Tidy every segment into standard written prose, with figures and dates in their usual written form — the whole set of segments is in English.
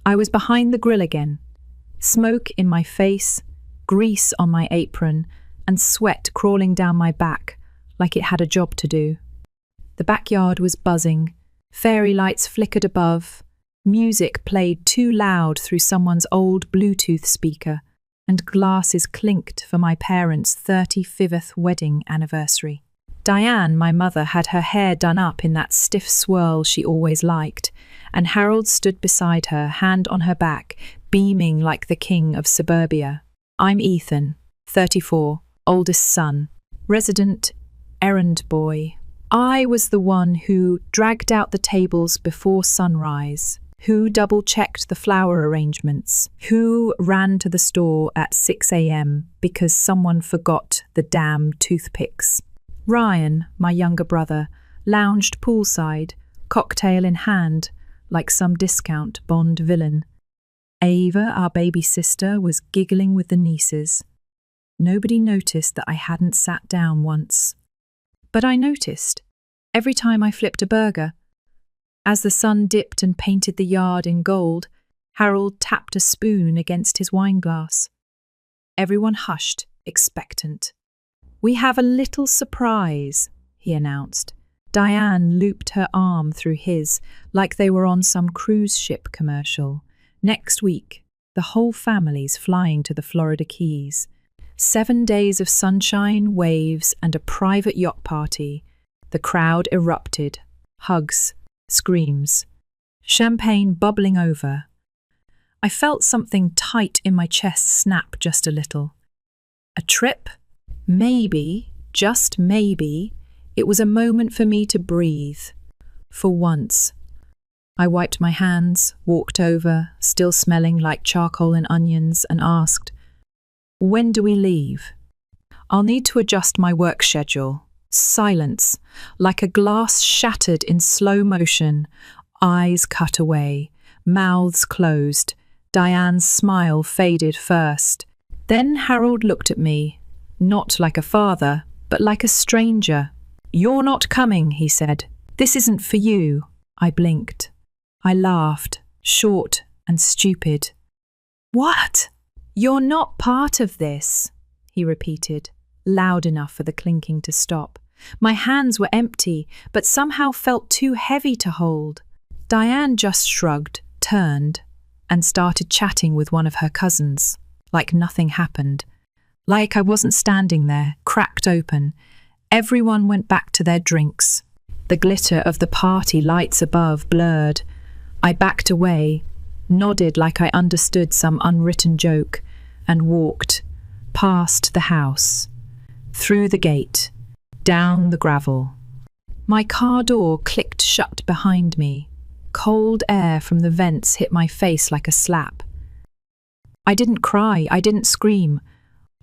I was behind the grill again, smoke in my face, grease on my apron, and sweat crawling down my back like it had a job to do. The backyard was buzzing, fairy lights flickered above, music played too loud through someone's old Bluetooth speaker, and glasses clinked for my parents' 35th wedding anniversary. Diane, my mother, had her hair done up in that stiff swirl she always liked, and Harold stood beside her, hand on her back, beaming like the king of suburbia. I'm Ethan, 34, oldest son, resident errand boy. I was the one who dragged out the tables before sunrise, who double-checked the flower arrangements, who ran to the store at 6 a.m. because someone forgot the damn toothpicks. Ryan, my younger brother, lounged poolside, cocktail in hand, like some discount Bond villain. Ava, our baby sister, was giggling with the nieces. Nobody noticed that I hadn't sat down once. But I noticed, every time I flipped a burger. As the sun dipped and painted the yard in gold, Harold tapped a spoon against his wineglass. Everyone hushed, expectant. "We have a little surprise," he announced. Diane looped her arm through his, like they were on some cruise ship commercial. "Next week, the whole family's flying to the Florida Keys. 7 days of sunshine, waves, and a private yacht party." The crowd erupted. Hugs, screams, champagne bubbling over. I felt something tight in my chest snap just a little. A trip? Maybe, just maybe, it was a moment for me to breathe. For once. I wiped my hands, walked over, still smelling like charcoal and onions, and asked, "When do we leave?" "I'll need to adjust my work schedule." Silence, like a glass shattered in slow motion, eyes cut away, mouths closed. Diane's smile faded first. Then Harold looked at me, not like a father, but like a stranger. "You're not coming," he said. "This isn't for you." I blinked. I laughed, short and stupid. "What? You're not part of this," he repeated, loud enough for the clinking to stop. My hands were empty, but somehow felt too heavy to hold. Diane just shrugged, turned, and started chatting with one of her cousins, like nothing happened. Like I wasn't standing there, cracked open. Everyone went back to their drinks. The glitter of the party lights above blurred. I backed away, nodded like I understood some unwritten joke, and walked past the house, through the gate, down the gravel. My car door clicked shut behind me. Cold air from the vents hit my face like a slap. I didn't cry, I didn't scream.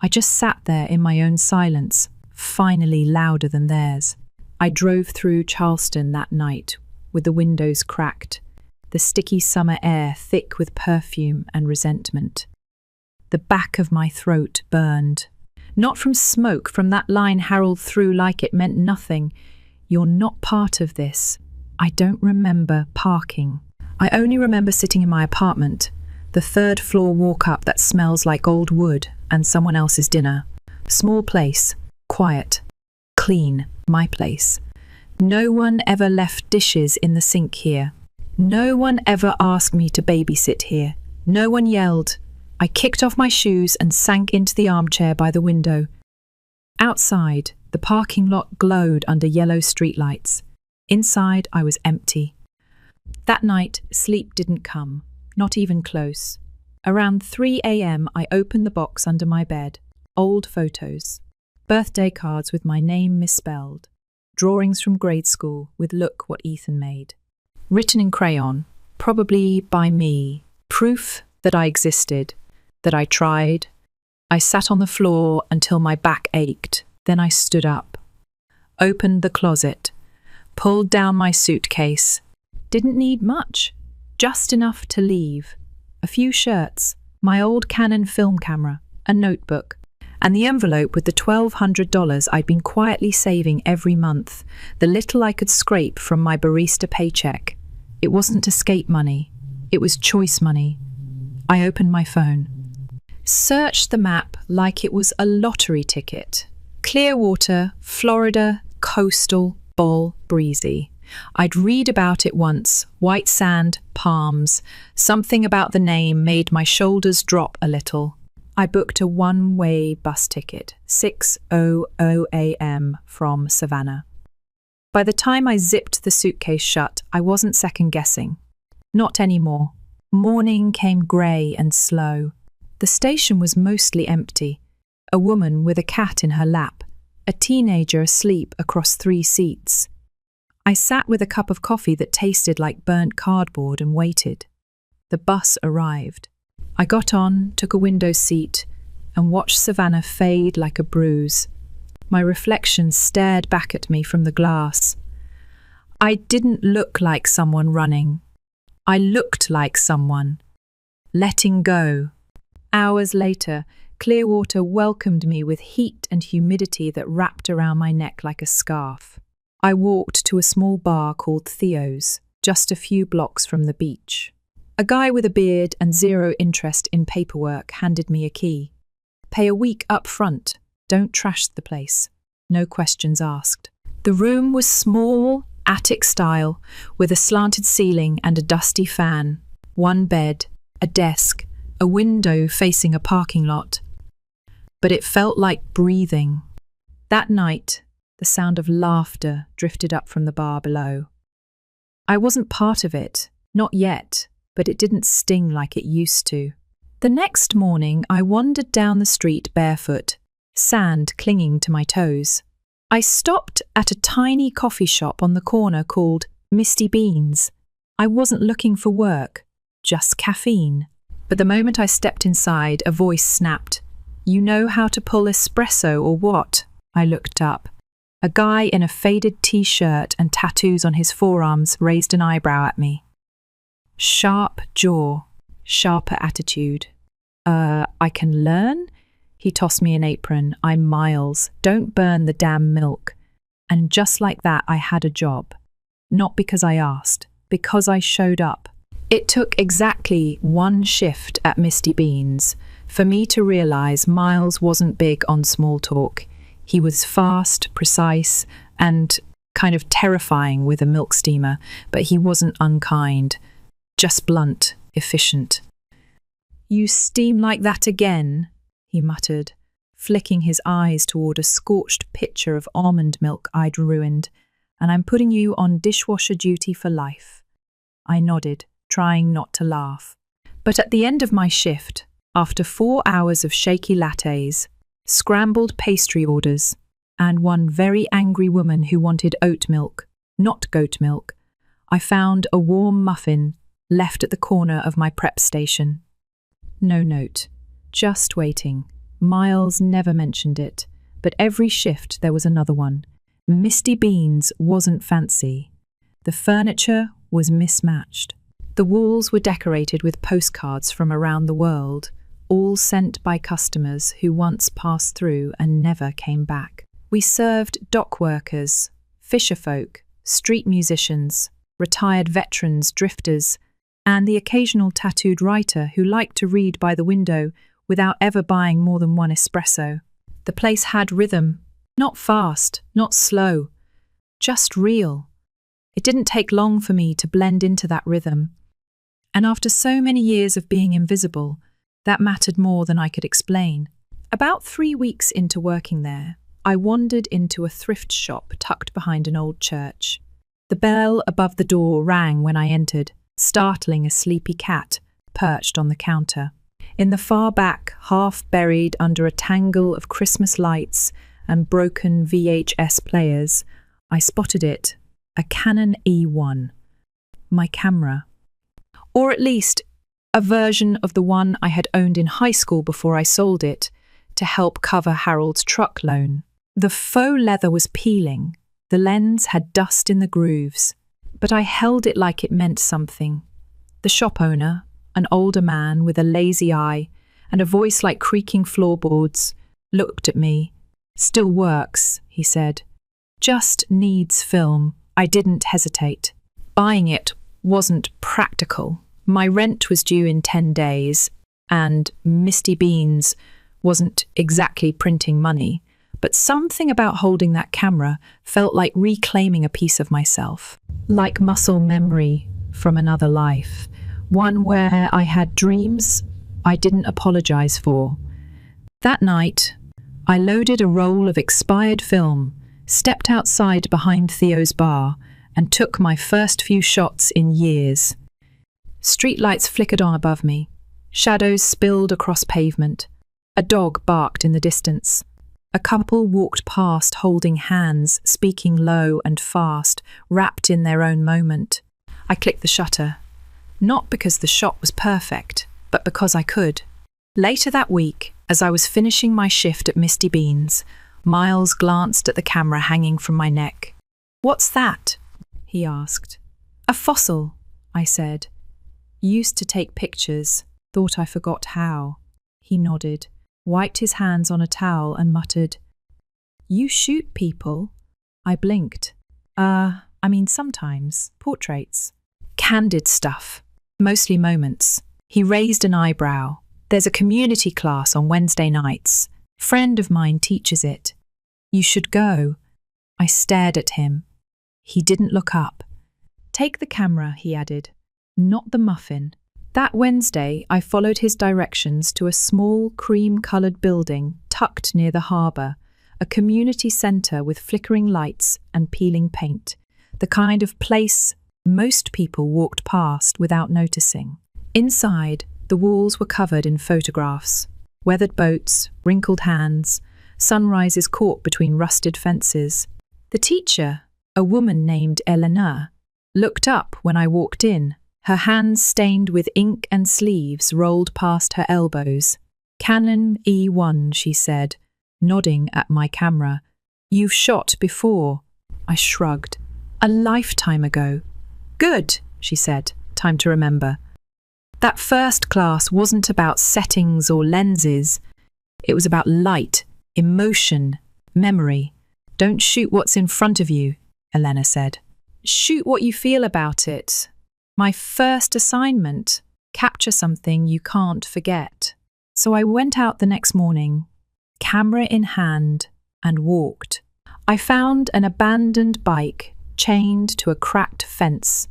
I just sat there in my own silence, finally louder than theirs. I drove through Charleston that night, with the windows cracked, the sticky summer air thick with perfume and resentment. The back of my throat burned. Not from smoke, from that line Harold threw like it meant nothing. "You're not part of this." I don't remember parking. I only remember sitting in my apartment, the third-floor walk-up that smells like old wood and someone else's dinner. Small place, quiet, clean, my place. No one ever left dishes in the sink here. No one ever asked me to babysit here. No one yelled. I kicked off my shoes and sank into the armchair by the window. Outside, the parking lot glowed under yellow streetlights. Inside, I was empty. That night, sleep didn't come, not even close. Around 3 a.m., I opened the box under my bed. Old photos. Birthday cards with my name misspelled. Drawings from grade school with "Look what Ethan made." Written in crayon, probably by me. Proof that I existed, that I tried. I sat on the floor until my back ached. Then I stood up. Opened the closet. Pulled down my suitcase. Didn't need much. Just enough to leave. A few shirts, my old Canon film camera, a notebook, and the envelope with the $1,200 I'd been quietly saving every month, the little I could scrape from my barista paycheck. It wasn't escape money. It was choice money. I opened my phone. Searched the map like it was a lottery ticket. Clearwater, Florida, coastal, Ball, breezy. I'd read about it once, white sand, palms. Something about the name made my shoulders drop a little. I booked a one-way bus ticket, 6:00 a.m. from Savannah. By the time I zipped the suitcase shut, I wasn't second-guessing. Not anymore. Morning came grey and slow. The station was mostly empty. A woman with a cat in her lap. A teenager asleep across 3 seats. I sat with a cup of coffee that tasted like burnt cardboard and waited. The bus arrived. I got on, took a window seat, and watched Savannah fade like a bruise. My reflection stared back at me from the glass. I didn't look like someone running. I looked like someone letting go. Hours later, Clearwater welcomed me with heat and humidity that wrapped around my neck like a scarf. I walked to a small bar called Theo's, just a few blocks from the beach. A guy with a beard and zero interest in paperwork handed me a key. Pay a week up front. Don't trash the place. No questions asked. The room was small, attic style, with a slanted ceiling and a dusty fan. 1 bed, a desk, a window facing a parking lot. But it felt like breathing. That night, the sound of laughter drifted up from the bar below. I wasn't part of it, not yet, but it didn't sting like it used to. The next morning, I wandered down the street barefoot, sand clinging to my toes. I stopped at a tiny coffee shop on the corner called Misty Beans. I wasn't looking for work, just caffeine. But the moment I stepped inside, a voice snapped. "You know how to pull espresso or what?" I looked up. A guy in a faded t-shirt and tattoos on his forearms raised an eyebrow at me. Sharp jaw, sharper attitude. I can learn? He tossed me an apron. I'm Miles. Don't burn the damn milk. And just like that, I had a job. Not because I asked, because I showed up. It took exactly 1 shift at Misty Beans for me to realize Miles wasn't big on small talk. He was fast, precise, and kind of terrifying with a milk steamer, but he wasn't unkind, just blunt, efficient. "You steam like that again," he muttered, flicking his eyes toward a scorched pitcher of almond milk I'd ruined, "and I'm putting you on dishwasher duty for life." I nodded, trying not to laugh. But at the end of my shift, after 4 hours of shaky lattes, scrambled pastry orders, and one very angry woman who wanted oat milk, not goat milk, I found a warm muffin left at the corner of my prep station. No note, just waiting. Miles never mentioned it, but every shift there was another one. Misty Beans wasn't fancy. The furniture was mismatched. The walls were decorated with postcards from around the world, all sent by customers who once passed through and never came back. We served dock workers, fisherfolk, street musicians, retired veterans, drifters, and the occasional tattooed writer who liked to read by the window without ever buying more than 1 espresso. The place had rhythm, not fast, not slow, just real. It didn't take long for me to blend into that rhythm. And after so many years of being invisible, that mattered more than I could explain. About 3 weeks into working there, I wandered into a thrift shop tucked behind an old church. The bell above the door rang when I entered, startling a sleepy cat perched on the counter. In the far back, half buried under a tangle of Christmas lights and broken VHS players, I spotted it, a Canon E1. My camera. Or at least a version of the one I had owned in high school before I sold it to help cover Harold's truck loan. The faux leather was peeling. The lens had dust in the grooves, but I held it like it meant something. The shop owner, an older man with a lazy eye and a voice like creaking floorboards, looked at me. "Still works," he said. "Just needs film." I didn't hesitate. Buying it wasn't practical. My rent was due in 10 days, and Misty Beans wasn't exactly printing money, but something about holding that camera felt like reclaiming a piece of myself, like muscle memory from another life, one where I had dreams I didn't apologize for. That night, I loaded a roll of expired film, stepped outside behind Theo's bar, and took my first few shots in years. Streetlights flickered on above me. Shadows spilled across pavement. A dog barked in the distance. A couple walked past holding hands, speaking low and fast, wrapped in their own moment. I clicked the shutter, not because the shot was perfect, but because I could. Later that week, as I was finishing my shift at Misty Beans, Miles glanced at the camera hanging from my neck. "What's that?" he asked. "A fossil," I said. "Used to take pictures, thought I forgot how." He nodded, wiped his hands on a towel and muttered, "You shoot people?" I blinked. Sometimes. Portraits. Candid stuff. Mostly moments." He raised an eyebrow. "There's a community class on Wednesday nights. Friend of mine teaches it. You should go." I stared at him. He didn't look up. "Take the camera," he added. "Not the muffin." That Wednesday, I followed his directions to a small cream-coloured building tucked near the harbour, a community centre with flickering lights and peeling paint, the kind of place most people walked past without noticing. Inside, the walls were covered in photographs, weathered boats, wrinkled hands, sunrises caught between rusted fences. The teacher, a woman named Eleanor, looked up when I walked in, her hands stained with ink and sleeves rolled past her elbows. "Canon E1, she said, nodding at my camera. "You've shot before." I shrugged. "A lifetime ago." "Good," she said. "Time to remember." That first class wasn't about settings or lenses. It was about light, emotion, memory. "Don't shoot what's in front of you," Elena said. "Shoot what you feel about it." My first assignment, capture something you can't forget. So I went out the next morning, camera in hand, and walked. I found an abandoned bike chained to a cracked fence.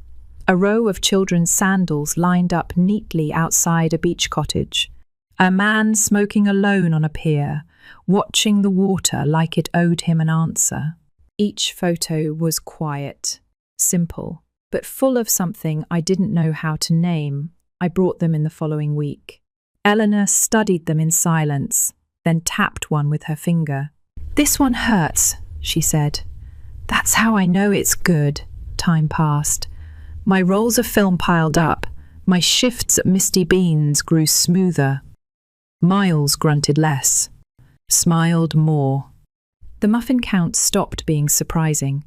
A row of children's sandals lined up neatly outside a beach cottage. A man smoking alone on a pier, watching the water like it owed him an answer. Each photo was quiet, simple, but full of something I didn't know how to name. I brought them in the following week. Eleanor studied them in silence, then tapped one with her finger. "This one hurts," she said. "That's how I know it's good." Time passed. My rolls of film piled up. My shifts at Misty Beans grew smoother. Miles grunted less, smiled more. The muffin count stopped being surprising.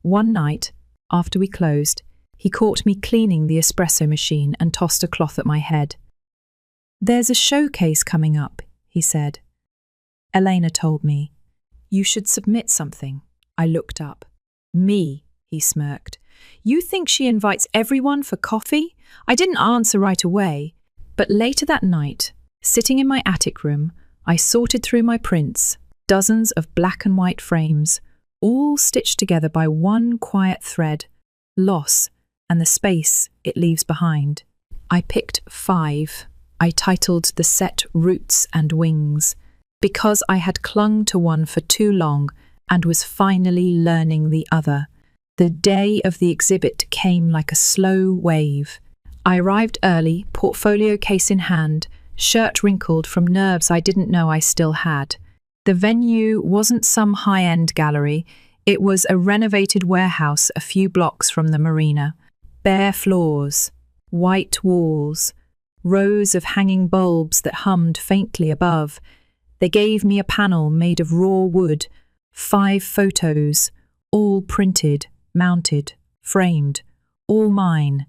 One night, after we closed, he caught me cleaning the espresso machine and tossed a cloth at my head. "There's a showcase coming up," he said. "Elena told me. You should submit something." I looked up. "Me," he smirked. "You think she invites everyone for coffee?" I didn't answer right away, but later that night, sitting in my attic room, I sorted through my prints, dozens of black and white frames, all stitched together by one quiet thread, loss and the space it leaves behind. I picked 5. I titled the set Roots and Wings, because I had clung to one for too long and was finally learning the other. The day of the exhibit came like a slow wave. I arrived early, portfolio case in hand, shirt wrinkled from nerves I didn't know I still had. The venue wasn't some high-end gallery. It was a renovated warehouse a few blocks from the marina. Bare floors, white walls, rows of hanging bulbs that hummed faintly above. They gave me a panel made of raw wood, 5 photos, all printed, mounted, framed, all mine.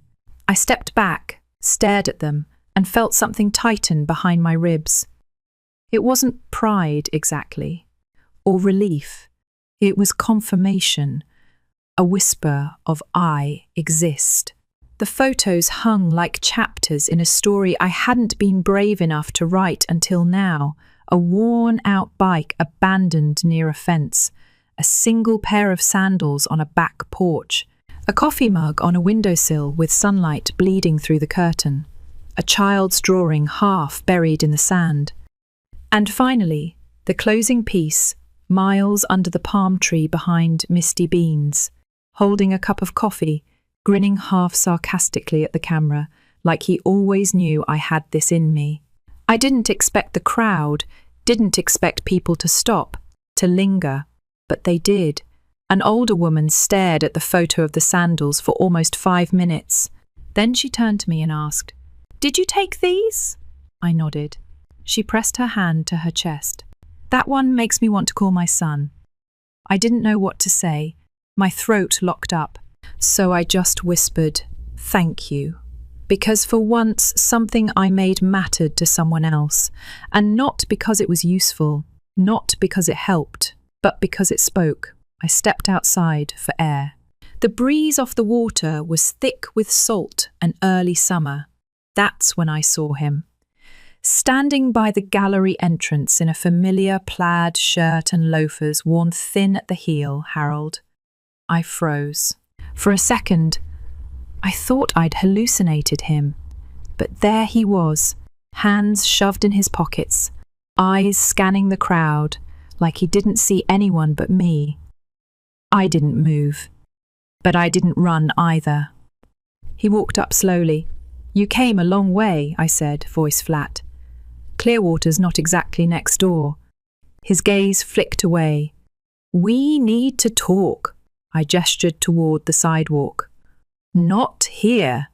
I stepped back, stared at them, and felt something tighten behind my ribs. It wasn't pride exactly, or relief. It was confirmation, a whisper of I exist. The photos hung like chapters in a story I hadn't been brave enough to write until now. A worn-out bike abandoned near a fence, a single pair of sandals on a back porch, a coffee mug on a windowsill with sunlight bleeding through the curtain, a child's drawing half buried in the sand. And finally, the closing piece, Miles under the palm tree behind Misty Beans, holding a cup of coffee, grinning half sarcastically at the camera, like he always knew I had this in me. I didn't expect the crowd, didn't expect people to stop, to linger, but they did. An older woman stared at the photo of the sandals for almost 5 minutes. Then she turned to me and asked, "Did you take these?" I nodded. She pressed her hand to her chest. "That one makes me want to call my son." I didn't know what to say. My throat locked up. So I just whispered, "Thank you." Because for once, something I made mattered to someone else. And not because it was useful, not because it helped, but because it spoke. I stepped outside for air. The breeze off the water was thick with salt and early summer. That's when I saw him. Standing by the gallery entrance in a familiar plaid shirt and loafers worn thin at the heel, Harold. I froze. For a second, I thought I'd hallucinated him. But there he was, hands shoved in his pockets, eyes scanning the crowd, like he didn't see anyone but me. I didn't move. But I didn't run either. He walked up slowly. "You came a long way," I said, voice flat. "Clearwater's not exactly next door." His gaze flicked away. "We need to talk." I gestured toward the sidewalk. "Not here."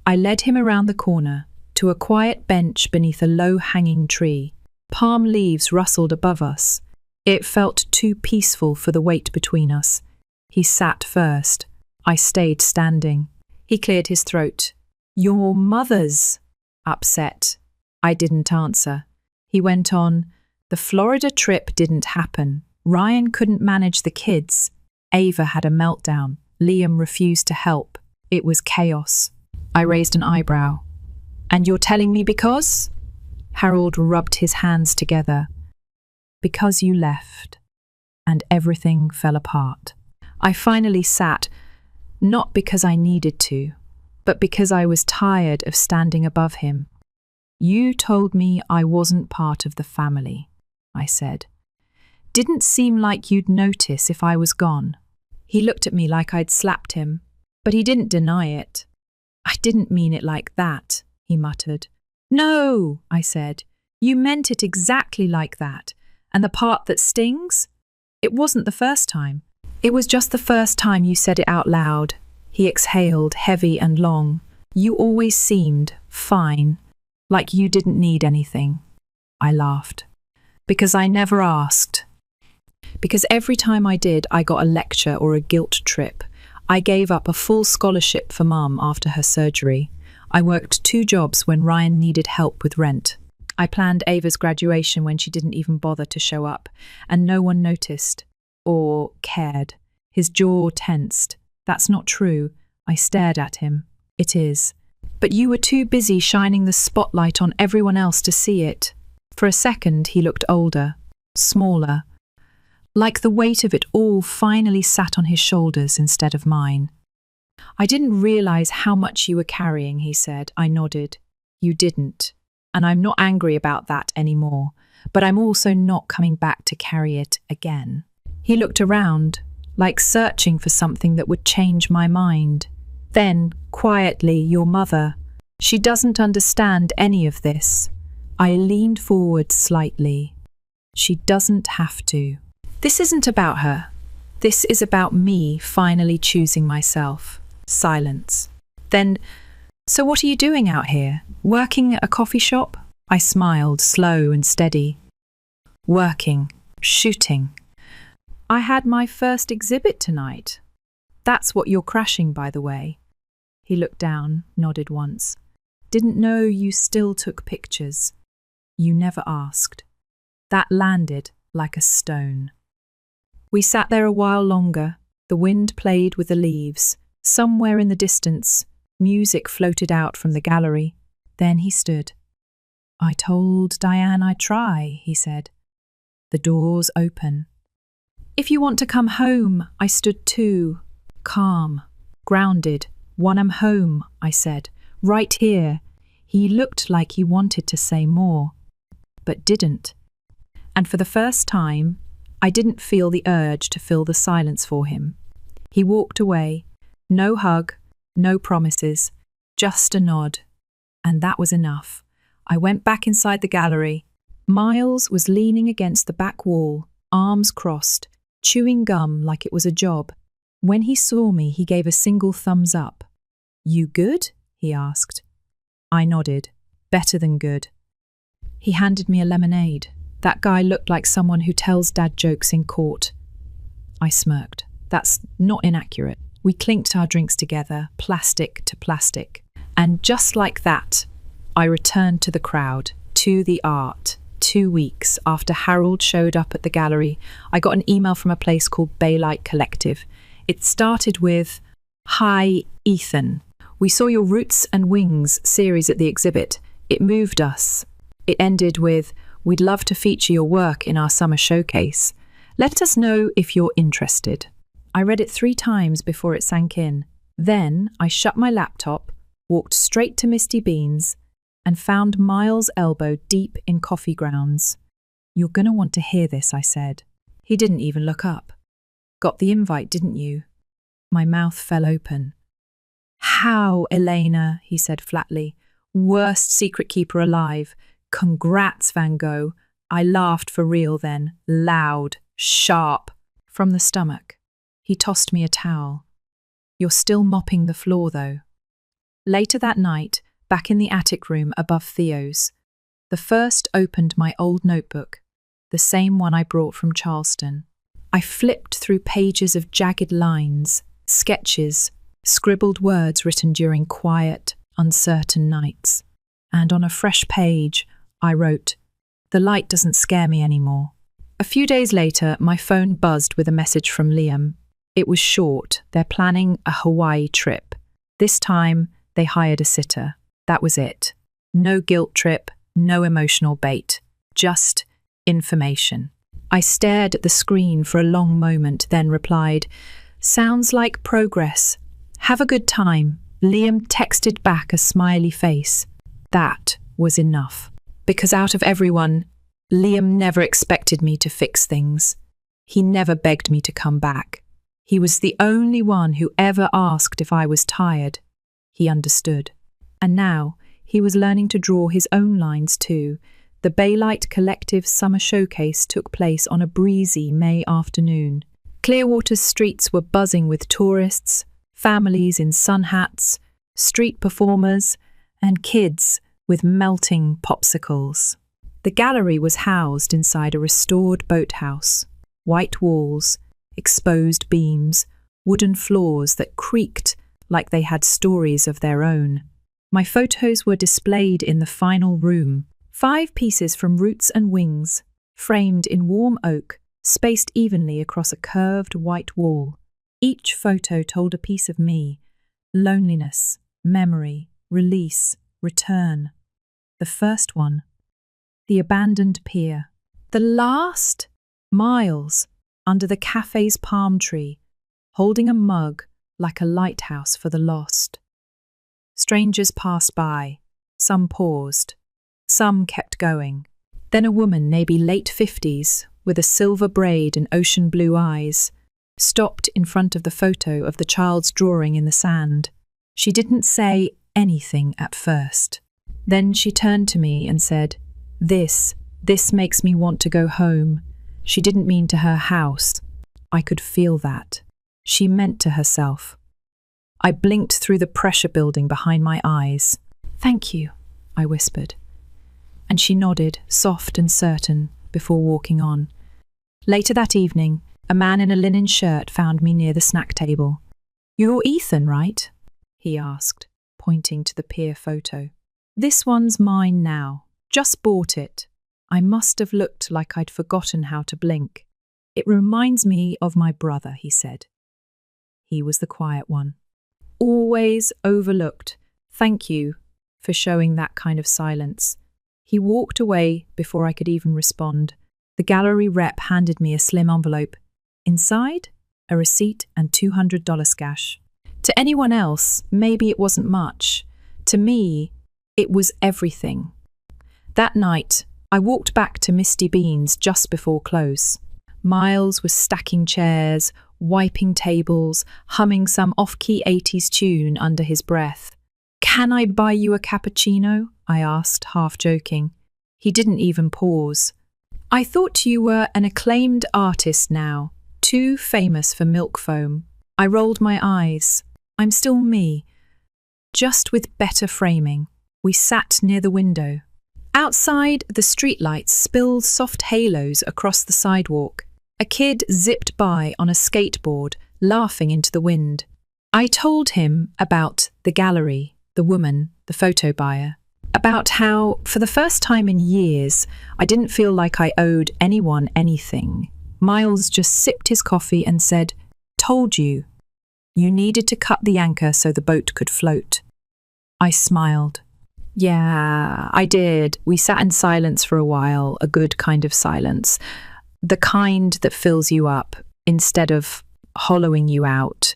I led him around the corner, to a quiet bench beneath a low-hanging tree. Palm leaves rustled above us. It felt too peaceful for the weight between us. He sat first. I stayed standing. He cleared his throat. "Your mother's upset." I didn't answer. He went on, "The Florida trip didn't happen. Ryan couldn't manage the kids. Ava had a meltdown. Liam refused to help. It was chaos." I raised an eyebrow. "And you're telling me because?" Harold rubbed his hands together. "Because you left, and everything fell apart." I finally sat, not because I needed to, but because I was tired of standing above him. "You told me I wasn't part of the family," I said. "Didn't seem like you'd notice if I was gone." He looked at me like I'd slapped him, but he didn't deny it. "I didn't mean it like that," he muttered. "No," I said. "You meant it exactly like that. And the part that stings? It wasn't the first time. It was just the first time you said it out loud." He exhaled, heavy and long. "You always seemed fine, like you didn't need anything." I laughed. "Because I never asked. Because every time I did, I got a lecture or a guilt trip. I gave up a full scholarship for Mum after her surgery. I worked 2 jobs when Ryan needed help with rent. I planned Ava's graduation when she didn't even bother to show up, and no one noticed. Or cared." His jaw tensed. "That's not true." I stared at him. "It is. But you were too busy shining the spotlight on everyone else to see it." For a second, he looked older, smaller, like the weight of it all finally sat on his shoulders instead of mine. "I didn't realize how much you were carrying," he said. I nodded. "You didn't. And I'm not angry about that anymore, but I'm also not coming back to carry it again." He looked around, like searching for something that would change my mind. Then, quietly, "Your mother. She doesn't understand any of this." I leaned forward slightly. "She doesn't have to. This isn't about her. This is about me finally choosing myself." Silence. Then, "So what are you doing out here? Working at a coffee shop?" I smiled, slow and steady. "Working. Shooting. I had my first exhibit tonight. That's what you're crashing, by the way." He looked down, nodded once. "Didn't know you still took pictures. You never asked." That landed like a stone. We sat there a while longer. The wind played with the leaves. Somewhere in the distance, Music floated out from the gallery. Then he stood. "I told Diane I'd try," he said. The doors open. "If you want to come home," I stood too. Calm, grounded. "When I'm home," I said. "Right here." He looked like he wanted to say more, but didn't. And for the first time, I didn't feel the urge to fill the silence for him. He walked away. No hug, no promises, just a nod. And that was enough. I went back inside the gallery. Miles was leaning against the back wall, arms crossed, chewing gum like it was a job. When he saw me, he gave a single thumbs up. "You good?" he asked. I nodded. "Better than good." He handed me a lemonade. That guy looked like someone who tells dad jokes in court. I smirked. That's not inaccurate. We clinked our drinks together, plastic to plastic. And just like that, I returned to the crowd, to the art. 2 weeks after Harold showed up at the gallery, I got an email from a place called Baylight Collective. It started with, "Hi, Ethan. We saw your Roots and Wings series at the exhibit. It moved us." It ended with, "We'd love to feature your work in our summer showcase. Let us know if you're interested." I read it 3 times before it sank in. Then I shut my laptop, walked straight to Misty Beans, and found Miles' elbow deep in coffee grounds. "You're going to want to hear this," I said. He didn't even look up. "Got the invite, didn't you?" My mouth fell open. "How, Elena?" he said flatly. "Worst secret keeper alive. Congrats, Van Gogh." I laughed for real then, loud, sharp, from the stomach. He tossed me a towel. "You're still mopping the floor, though." Later that night, back in the attic room above Theo's, the first opened my old notebook, the same one I brought from Charleston. I flipped through pages of jagged lines, sketches, scribbled words written during quiet, uncertain nights. And on a fresh page, I wrote, "The light doesn't scare me anymore." A few days later, my phone buzzed with a message from Liam. It was short. They're planning a Hawaii trip. This time, they hired a sitter. That was it. No guilt trip, no emotional bait. Just information. I stared at the screen for a long moment, then replied, "Sounds like progress. Have a good time." Liam texted back a smiley face. That was enough. Because out of everyone, Liam never expected me to fix things. He never begged me to come back. He was the only one who ever asked if I was tired. He understood. And now, he was learning to draw his own lines too. The Baylight Collective summer showcase took place on a breezy May afternoon. Clearwater's streets were buzzing with tourists, families in sun hats, street performers, and kids with melting popsicles. The gallery was housed inside a restored boathouse. White walls, exposed beams, wooden floors that creaked like they had stories of their own. My photos were displayed in the final room. 5 pieces from Roots and Wings, framed in warm oak, spaced evenly across a curved white wall. Each photo told a piece of me: loneliness, memory, release, return. The first one, the abandoned pier. The last, Miles, under the cafe's palm tree, holding a mug like a lighthouse for the lost. Strangers passed by. Some paused. Some kept going. Then a woman, maybe late 50s, with a silver braid and ocean blue eyes, stopped in front of the photo of the child's drawing in the sand. She didn't say anything at first. Then she turned to me and said, This makes me want to go home." She didn't mean to her house. I could feel that. She meant to herself. I blinked through the pressure building behind my eyes. "Thank you," I whispered. And she nodded, soft and certain, before walking on. Later that evening, a man in a linen shirt found me near the snack table. "You're Ethan, right?" he asked, pointing to the pier photo. "This one's mine now. Just bought it." I must have looked like I'd forgotten how to blink. "It reminds me of my brother," he said. He was the quiet one. always overlooked. Thank you for showing that kind of silence. He walked away before I could even respond. The gallery rep handed me a slim envelope. Inside, a receipt and $200 cash. To anyone else, maybe it wasn't much. To me, it was everything. That night, I walked back to Misty Beans just before close. Miles was stacking chairs, wiping tables, humming some off-key 80s tune under his breath. "Can I buy you a cappuccino?" I asked, half joking. He didn't even pause. "I thought you were an acclaimed artist now, too famous for milk foam." I rolled my eyes. I'm still me, just with better framing. We sat near the window. Outside, the streetlights spilled soft halos across the sidewalk. A kid zipped by on a skateboard, laughing into the wind. I told him about the gallery, the woman, the photo buyer, about how, for the first time in years, I didn't feel like I owed anyone anything. Miles just sipped his coffee and said, "Told you. You needed to cut the anchor so the boat could float." I smiled. "Yeah, I did." We sat in silence for a while, a good kind of silence. The kind that fills you up instead of hollowing you out.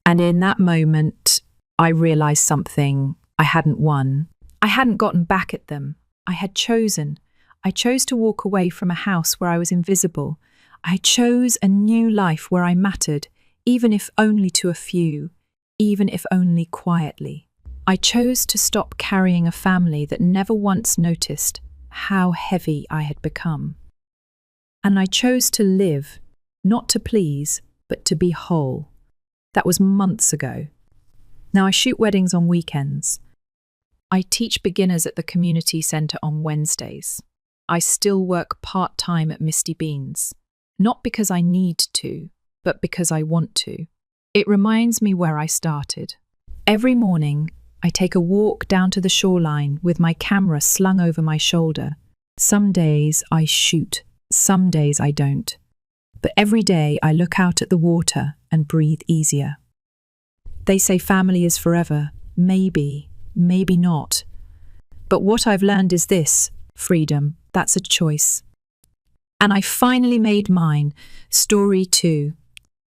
And in that moment, I realized something. I hadn't won. I hadn't gotten back at them. I had chosen. I chose to walk away from a house where I was invisible. I chose a new life where I mattered, even if only to a few, even if only quietly. I chose to stop carrying a family that never once noticed how heavy I had become. And I chose to live, not to please, but to be whole. That was months ago. Now I shoot weddings on weekends. I teach beginners at the community centre on Wednesdays. I still work part-time at Misty Beans, not because I need to, but because I want to. It reminds me where I started. Every morning, I take a walk down to the shoreline with my camera slung over my shoulder. Some days I shoot, some days I don't. But every day I look out at the water and breathe easier. They say family is forever. Maybe, maybe not. But what I've learned is this: freedom, that's a choice. And I finally made mine. Story 2.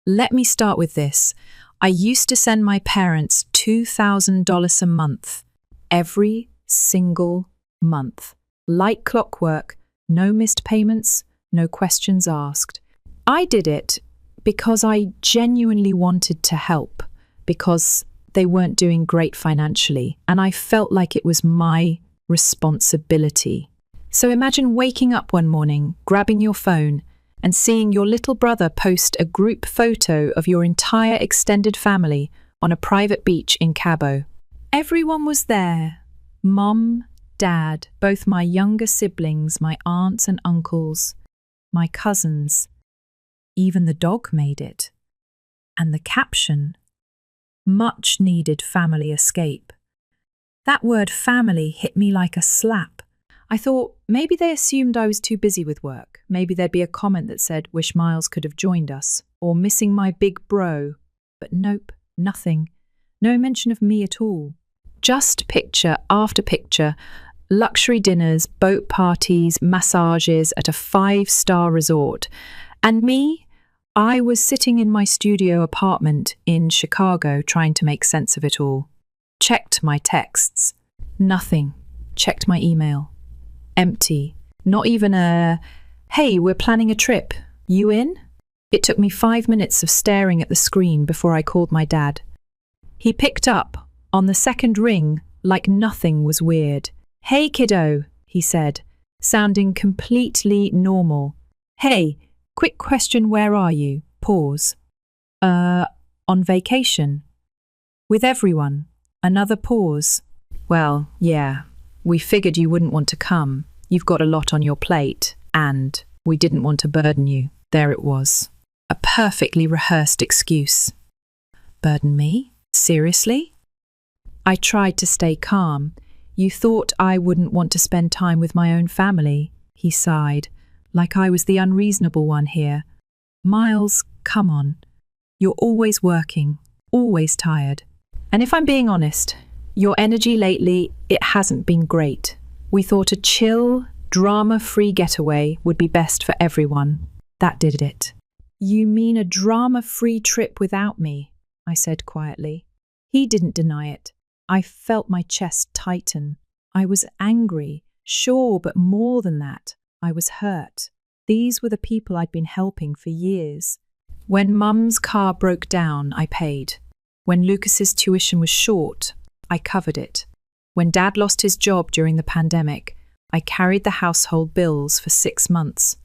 Let me start with this. I used to send my parents $2,000 a month, every single month. Like clockwork, no missed payments, no questions asked. I did it because I genuinely wanted to help, because they weren't doing great financially, and I felt like it was my responsibility. So imagine waking up one morning, grabbing your phone, and seeing your little brother post a group photo of your entire extended family on a private beach in Cabo. Everyone was there. Mom, Dad, both my younger siblings, my aunts and uncles, my cousins. Even the dog made it. And the caption, "Much needed family escape." That word family hit me like a slap. I thought maybe they assumed I was too busy with work. Maybe there'd be a comment that said, "Wish Miles could have joined us," or "Missing my big bro." But nope, nothing. No mention of me at all. Just picture after picture, luxury dinners, boat parties, massages at a 5-star resort. And me, I was sitting in my studio apartment in Chicago trying to make sense of it all. Checked my texts. Nothing. Checked my email. Empty. Not even a, "Hey, we're planning a trip. You in?" It took me 5 minutes of staring at the screen before I called my dad. He picked up on the second ring like nothing was weird. "Hey, kiddo," he said, sounding completely normal. "Hey, quick question, where are you?" Pause. On vacation. With everyone. Another pause. "Well, yeah, we figured you wouldn't want to come. You've got a lot on your plate, and we didn't want to burden you." There it was. A perfectly rehearsed excuse. Burden me? Seriously? I tried to stay calm. "You thought I wouldn't want to spend time with my own family," he sighed, like I was the unreasonable one here. "Miles, come on. You're always working, always tired." And if I'm being honest, your energy lately, it hasn't been great. We thought a chill, drama-free getaway would be best for everyone. That did it. You mean a drama-free trip without me? I said quietly. He didn't deny it. I felt my chest tighten. I was angry, sure, but more than that, I was hurt. These were the people I'd been helping for years. When Mum's car broke down, I paid. When Lucas's tuition was short, I covered it. When Dad lost his job during the pandemic, I carried the household bills for 6 months.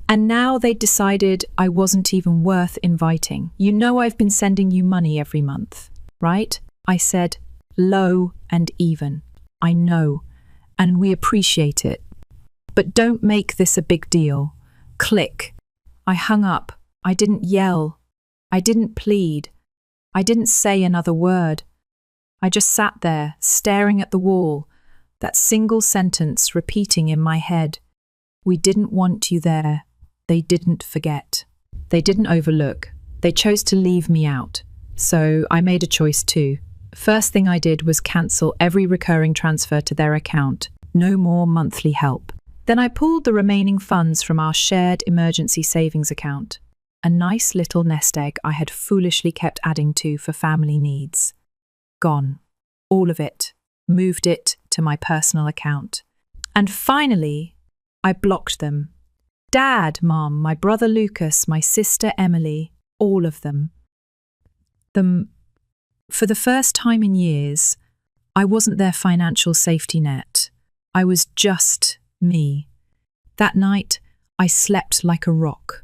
And now they'd decided I wasn't even worth inviting. You know I've been sending you money every month, right? I said, low and even. I know, and we appreciate it. But don't make this a big deal. Click. I hung up. I didn't yell. I didn't plead. I didn't say another word. I just sat there, staring at the wall, that single sentence repeating in my head. We didn't want you there. They didn't forget. They didn't overlook. They chose to leave me out. So I made a choice too. First thing I did was cancel every recurring transfer to their account. No more monthly help. Then I pulled the remaining funds from our shared emergency savings account. A nice little nest egg I had foolishly kept adding to for family needs. Gone. All of it. Moved it to my personal account. And finally, I blocked them. Dad, Mum, my brother Lucas, my sister Emily, all of them. For the first time in years, I wasn't their financial safety net. I was just me. That night, I slept like a rock.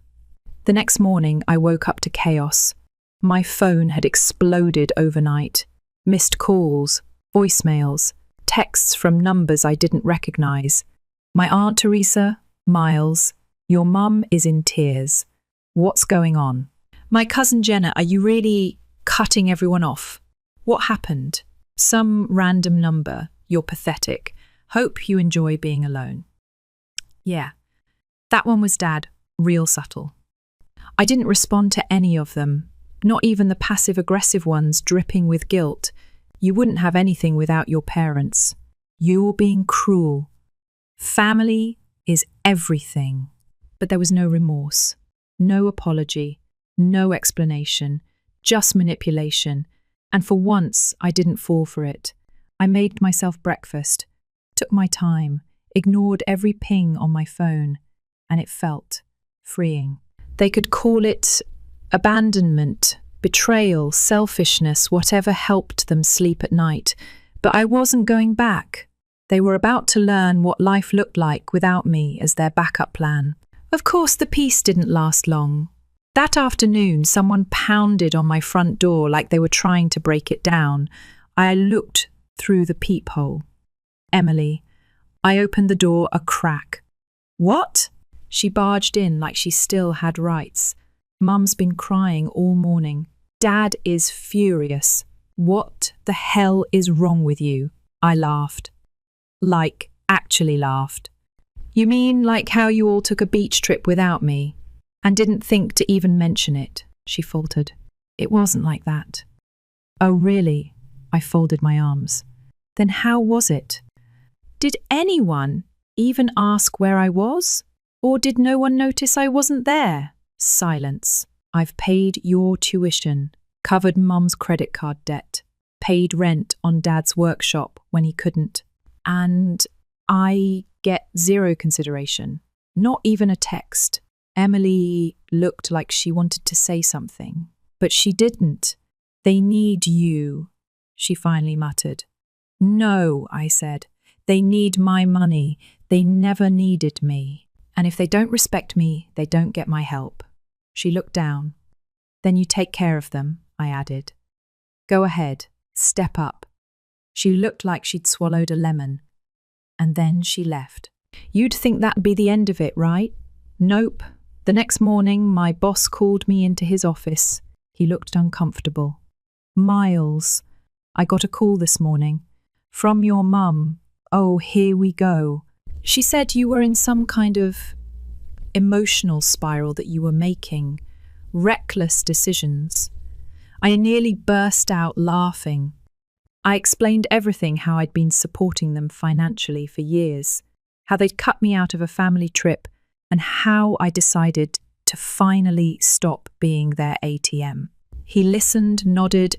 The next morning, I woke up to chaos. My phone had exploded overnight. Missed calls, voicemails, texts from numbers I didn't recognize. My Aunt Teresa, Miles, your mum is in tears. What's going on? My cousin Jenna, are you really cutting everyone off? What happened? Some random number. You're pathetic. Hope you enjoy being alone. Yeah, that one was Dad, real subtle. I didn't respond to any of them, not even the passive-aggressive ones dripping with guilt. You wouldn't have anything without your parents. You're being cruel. Family is everything. But there was no remorse, no apology, no explanation, just manipulation. And for once, I didn't fall for it. I made myself breakfast, took my time, ignored every ping on my phone, and it felt freeing. They could call it abandonment, betrayal, selfishness, whatever helped them sleep at night. But I wasn't going back. They were about to learn what life looked like without me as their backup plan. Of course, the peace didn't last long. That afternoon, someone pounded on my front door like they were trying to break it down. I looked through the peephole. Emily. I opened the door a crack. What? She barged in like she still had rights. Mum's been crying all morning. Dad is furious. What the hell is wrong with you? I laughed. Like, actually laughed. You mean like how you all took a beach trip without me and didn't think to even mention it? She faltered. It wasn't like that. Oh, really? I folded my arms. Then how was it? Did anyone even ask where I was? Or did no one notice I wasn't there? Silence. I've paid your tuition, covered Mum's credit card debt, paid rent on Dad's workshop when he couldn't. And I get zero consideration, not even a text. Emily looked like she wanted to say something, but she didn't. They need you, she finally muttered. No, I said. They need my money. They never needed me. And if they don't respect me, they don't get my help. She looked down. Then you take care of them, I added. Go ahead, step up. She looked like she'd swallowed a lemon. And then she left. You'd think that'd be the end of it, right? Nope. The next morning, my boss called me into his office. He looked uncomfortable. Miles, I got a call this morning. From your mum. Oh, here we go. She said you were in some kind of emotional spiral that you were making. Reckless decisions. I nearly burst out laughing. I explained everything, how I'd been supporting them financially for years, how they'd cut me out of a family trip, and how I decided to finally stop being their ATM. He listened, nodded,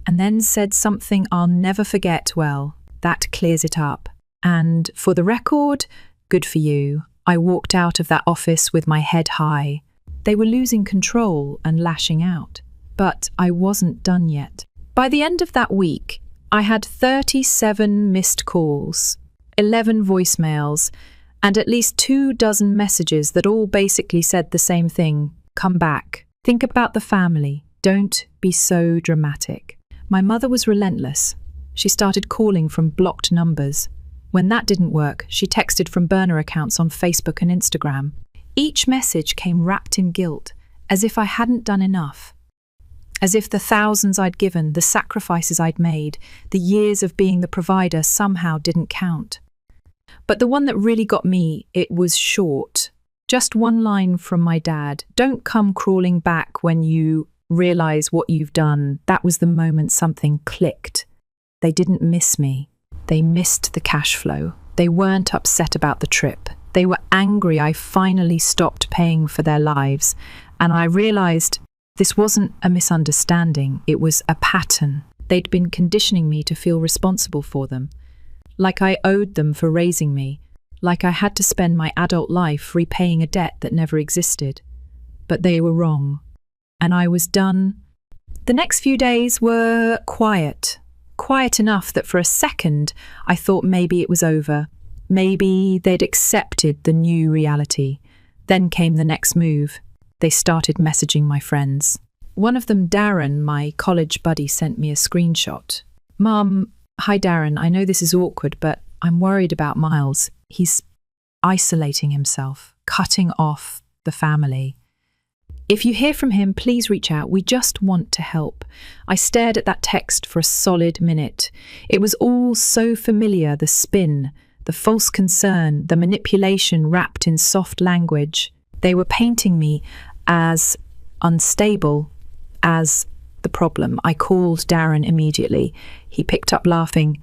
and then said something I'll never forget. Well, that clears it up. And for the record, good for you. I walked out of that office with my head high. They were losing control and lashing out. But I wasn't done yet. By the end of that week, I had 37 missed calls, 11 voicemails, and at least 24 messages that all basically said the same thing: come back. Think about the family. Don't be so dramatic. My mother was relentless. She started calling from blocked numbers. When that didn't work, she texted from burner accounts on Facebook and Instagram. Each message came wrapped in guilt, as if I hadn't done enough. As if the thousands I'd given, the sacrifices I'd made, the years of being the provider somehow didn't count. But the one that really got me, it was short. Just one line from my dad: don't come crawling back when you realize what you've done. That was the moment something clicked. They didn't miss me. They missed the cash flow. They weren't upset about the trip. They were angry I finally stopped paying for their lives. And I realized this wasn't a misunderstanding, it was a pattern. They'd been conditioning me to feel responsible for them, like I owed them for raising me, like I had to spend my adult life repaying a debt that never existed. But they were wrong, and I was done. The next few days were quiet enough that for a second I thought maybe it was over. Maybe they'd accepted the new reality. Then came the next move. They started messaging my friends. One of them, Darren, my college buddy, sent me a screenshot. "Mum, hi Darren, I know this is awkward, but I'm worried about Miles. He's isolating himself, cutting off the family. If you hear from him, please reach out. We just want to help." I stared at that text for a solid minute. It was all so familiar, the spin, the false concern, the manipulation wrapped in soft language. They were painting me as unstable, as the problem. I called Darren immediately. He picked up laughing.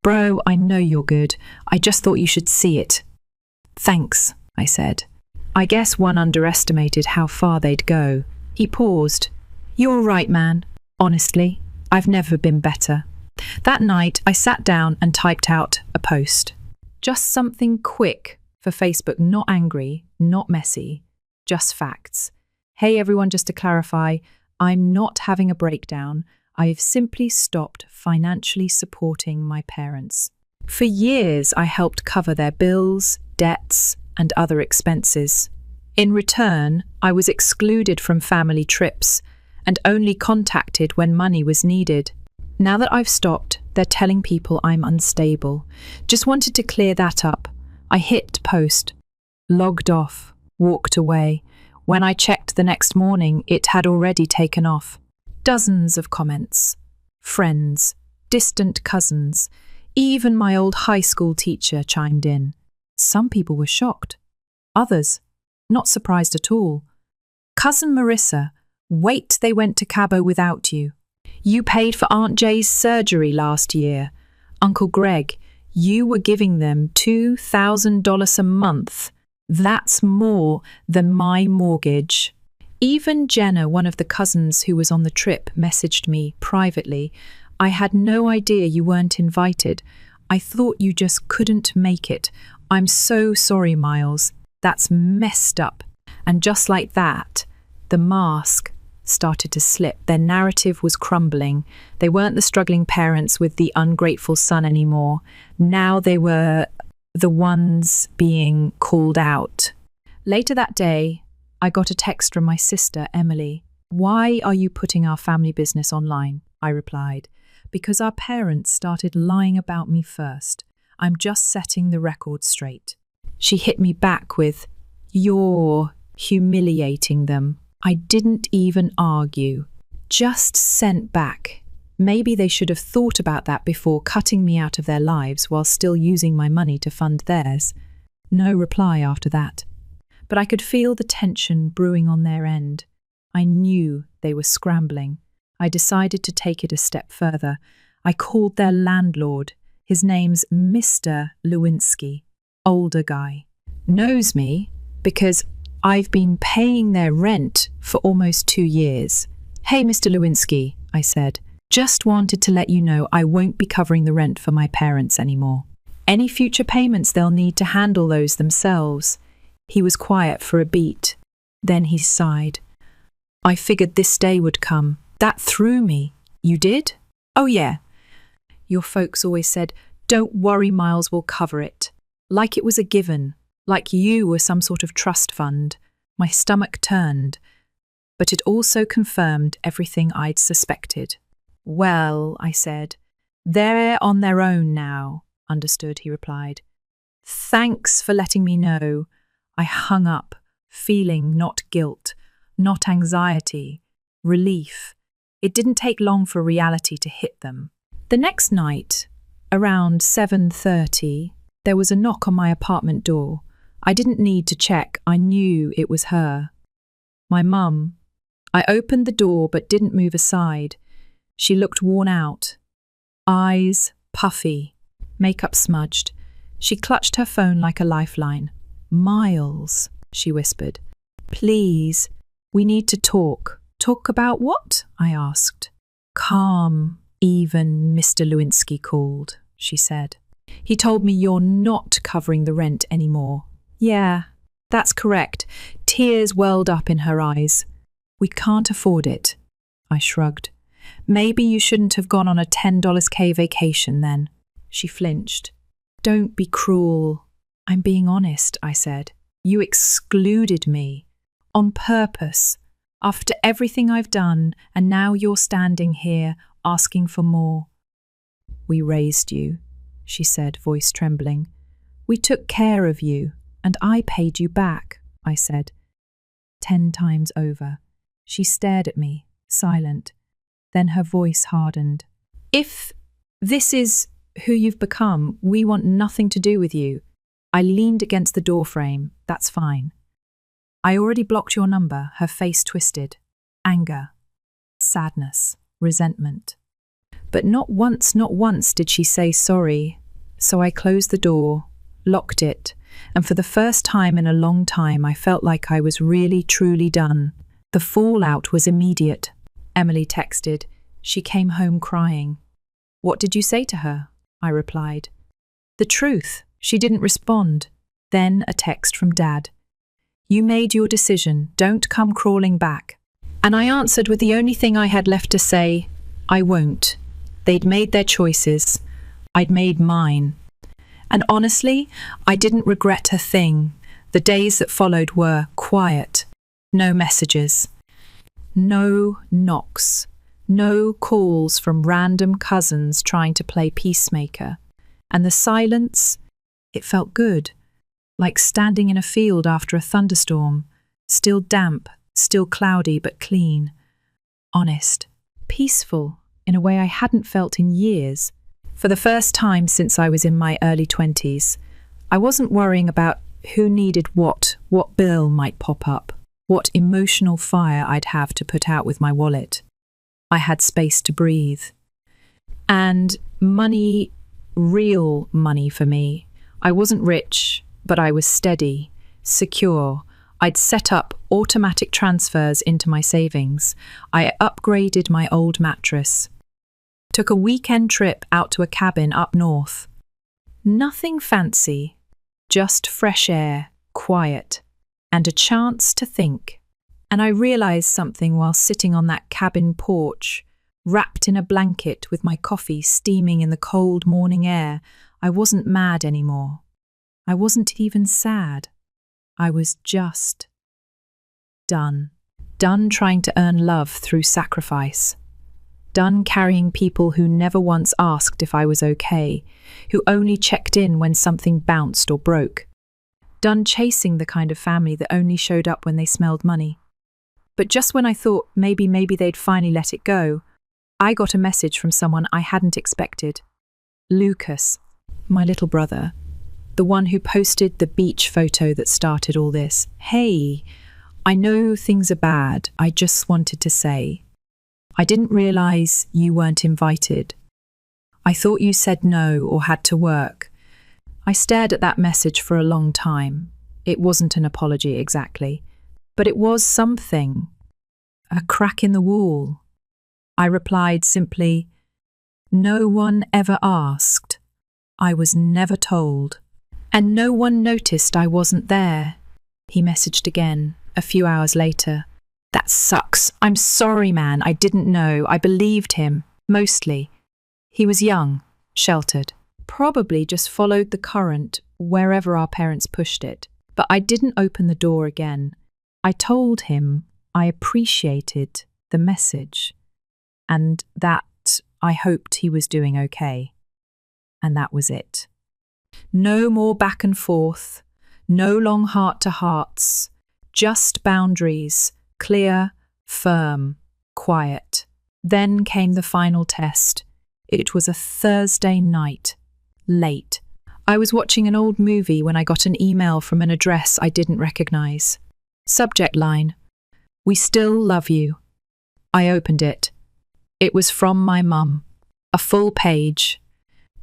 "Bro, I know you're good. I just thought you should see it." "Thanks," I said. I guess one underestimated how far they'd go. He paused. "You're right, man. Honestly, I've never been better." That night, I sat down and typed out a post. Just something quick for Facebook, not angry, not messy, just facts. "Hey everyone, just to clarify, I'm not having a breakdown. I've simply stopped financially supporting my parents. For years, I helped cover their bills, debts, and other expenses. In return, I was excluded from family trips and only contacted when money was needed. Now that I've stopped, they're telling people I'm unstable. Just wanted to clear that up. I hit post, logged off, walked away. When I checked the next morning, it had already taken off. Dozens of comments. Friends, distant cousins, even my old high school teacher chimed in. Some people were shocked. Others, not surprised at all. "Cousin Marissa, wait, they went to Cabo without you. You paid for Aunt Jay's surgery last year. Uncle Greg, you were giving them $2,000 a month. That's more than my mortgage." Even Jenna, one of the cousins who was on the trip, messaged me privately. "I had no idea you weren't invited. I thought you just couldn't make it. I'm so sorry, Miles. That's messed up." And just like that, the mask started to slip. Their narrative was crumbling. They weren't the struggling parents with the ungrateful son anymore. Now they were the ones being called out. Later that day, I got a text from my sister, Emily. "Why are you putting our family business online?" I replied. "Because our parents started lying about me first. I'm just setting the record straight." She hit me back with, "You're humiliating them." I didn't even argue, just sent back. Maybe they should have thought about that before cutting me out of their lives while still using my money to fund theirs. No reply after that. But I could feel the tension brewing on their end. I knew they were scrambling. I decided to take it a step further. I called their landlord. His name's Mr. Lewinsky, older guy. Knows me because I've been paying their rent for almost 2 years. Hey, Mr. Lewinsky, I said, just wanted to let you know I won't be covering the rent for my parents anymore. Any future payments, they'll need to handle those themselves. He was quiet for a beat. Then he sighed. I figured this day would come. That threw me. You did? Oh, yeah. Your folks always said, don't worry, Miles will cover it. Like it was a given, like you were some sort of trust fund. My stomach turned, but it also confirmed everything I'd suspected. Well, I said, they're on their own now. Understood, he replied. Thanks for letting me know. I hung up, feeling not guilt, not anxiety, relief. It didn't take long for reality to hit them. The next night, around 7:30, there was a knock on my apartment door. I didn't need to check. I knew it was her. My mum. I opened the door but didn't move aside. She looked worn out. Eyes puffy, makeup smudged. She clutched her phone like a lifeline. Miles, she whispered. Please, we need to talk. Talk about what? I asked. Calm, even Mr. Lewinsky called, she said. He told me you're not covering the rent anymore. Yeah, that's correct. Tears welled up in her eyes. We can't afford it. I shrugged. Maybe you shouldn't have gone on a $10K vacation then. She flinched. Don't be cruel. I'm being honest, I said. You excluded me. On purpose. After everything I've done, and now you're standing here asking for more. We raised you, she said, voice trembling. We took care of you, and I paid you back, I said. 10 times over. She stared at me, silent. Then her voice hardened. If this is who you've become, we want nothing to do with you. I leaned against the doorframe. That's fine. I already blocked your number, her face twisted. Anger, sadness, resentment. But not once did she say sorry. So I closed the door, locked it, and for the first time in a long time I felt like I was really truly done. The fallout was immediate. Emily texted. She came home crying. What did you say to her? I replied. The truth. She didn't respond. Then a text from Dad. You made your decision. Don't come crawling back. And I answered with the only thing I had left to say, I won't. They'd made their choices. I'd made mine. And honestly, I didn't regret a thing. The days that followed were quiet. No messages. No knocks. No calls from random cousins trying to play peacemaker. And the silence, it felt good. Like standing in a field after a thunderstorm. Still damp, still cloudy, but clean. Honest. Peaceful, in a way I hadn't felt in years. For the first time since I was in my early 20s, I wasn't worrying about who needed what bill might pop up, what emotional fire I'd have to put out with my wallet. I had space to breathe. And money, real money for me. I wasn't rich, but I was steady, secure. I'd set up automatic transfers into my savings. I upgraded my old mattress. Took a weekend trip out to a cabin up north. Nothing fancy, just fresh air, quiet, and a chance to think. And I realized something while sitting on that cabin porch, wrapped in a blanket with my coffee steaming in the cold morning air. I wasn't mad anymore. I wasn't even sad. I was just done. Done trying to earn love through sacrifice. Done carrying people who never once asked if I was okay, who only checked in when something bounced or broke. Done chasing the kind of family that only showed up when they smelled money. But just when I thought maybe they'd finally let it go, I got a message from someone I hadn't expected. Lucas, my little brother, the one who posted the beach photo that started all this. Hey, I know things are bad. I just wanted to say, I didn't realize you weren't invited. I thought you said no or had to work." I stared at that message for a long time. It wasn't an apology exactly, but it was something. A crack in the wall. I replied simply, "No one ever asked. I was never told. And no one noticed I wasn't there." He messaged again, a few hours later. "That sucks. I'm sorry, man. I didn't know. I believed him. Mostly. He was young, sheltered. Probably just followed the current wherever our parents pushed it. But I didn't open the door again. I told him I appreciated the message and that I hoped he was doing okay. And that was it. No more back and forth, no long heart-to-hearts, just boundaries, clear, firm, quiet. Then came the final test. It was a Thursday night, late. I was watching an old movie when I got an email from an address I didn't recognize. Subject line, "We still love you." I opened it. It was from my mum, a full page,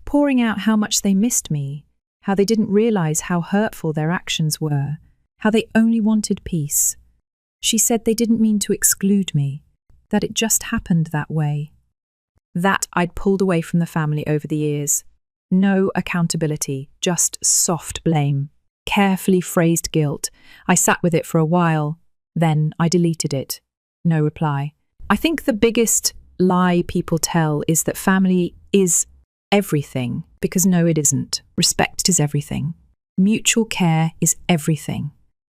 pouring out how much they missed me, how they didn't realize how hurtful their actions were, how they only wanted peace. She said they didn't mean to exclude me, that it just happened that way. That I'd pulled away from the family over the years. No accountability, just soft blame, carefully phrased guilt. I sat with it for a while, then I deleted it. No reply. I think the biggest lie people tell is that family is everything, because no, it isn't. Respect is everything. Mutual care is everything.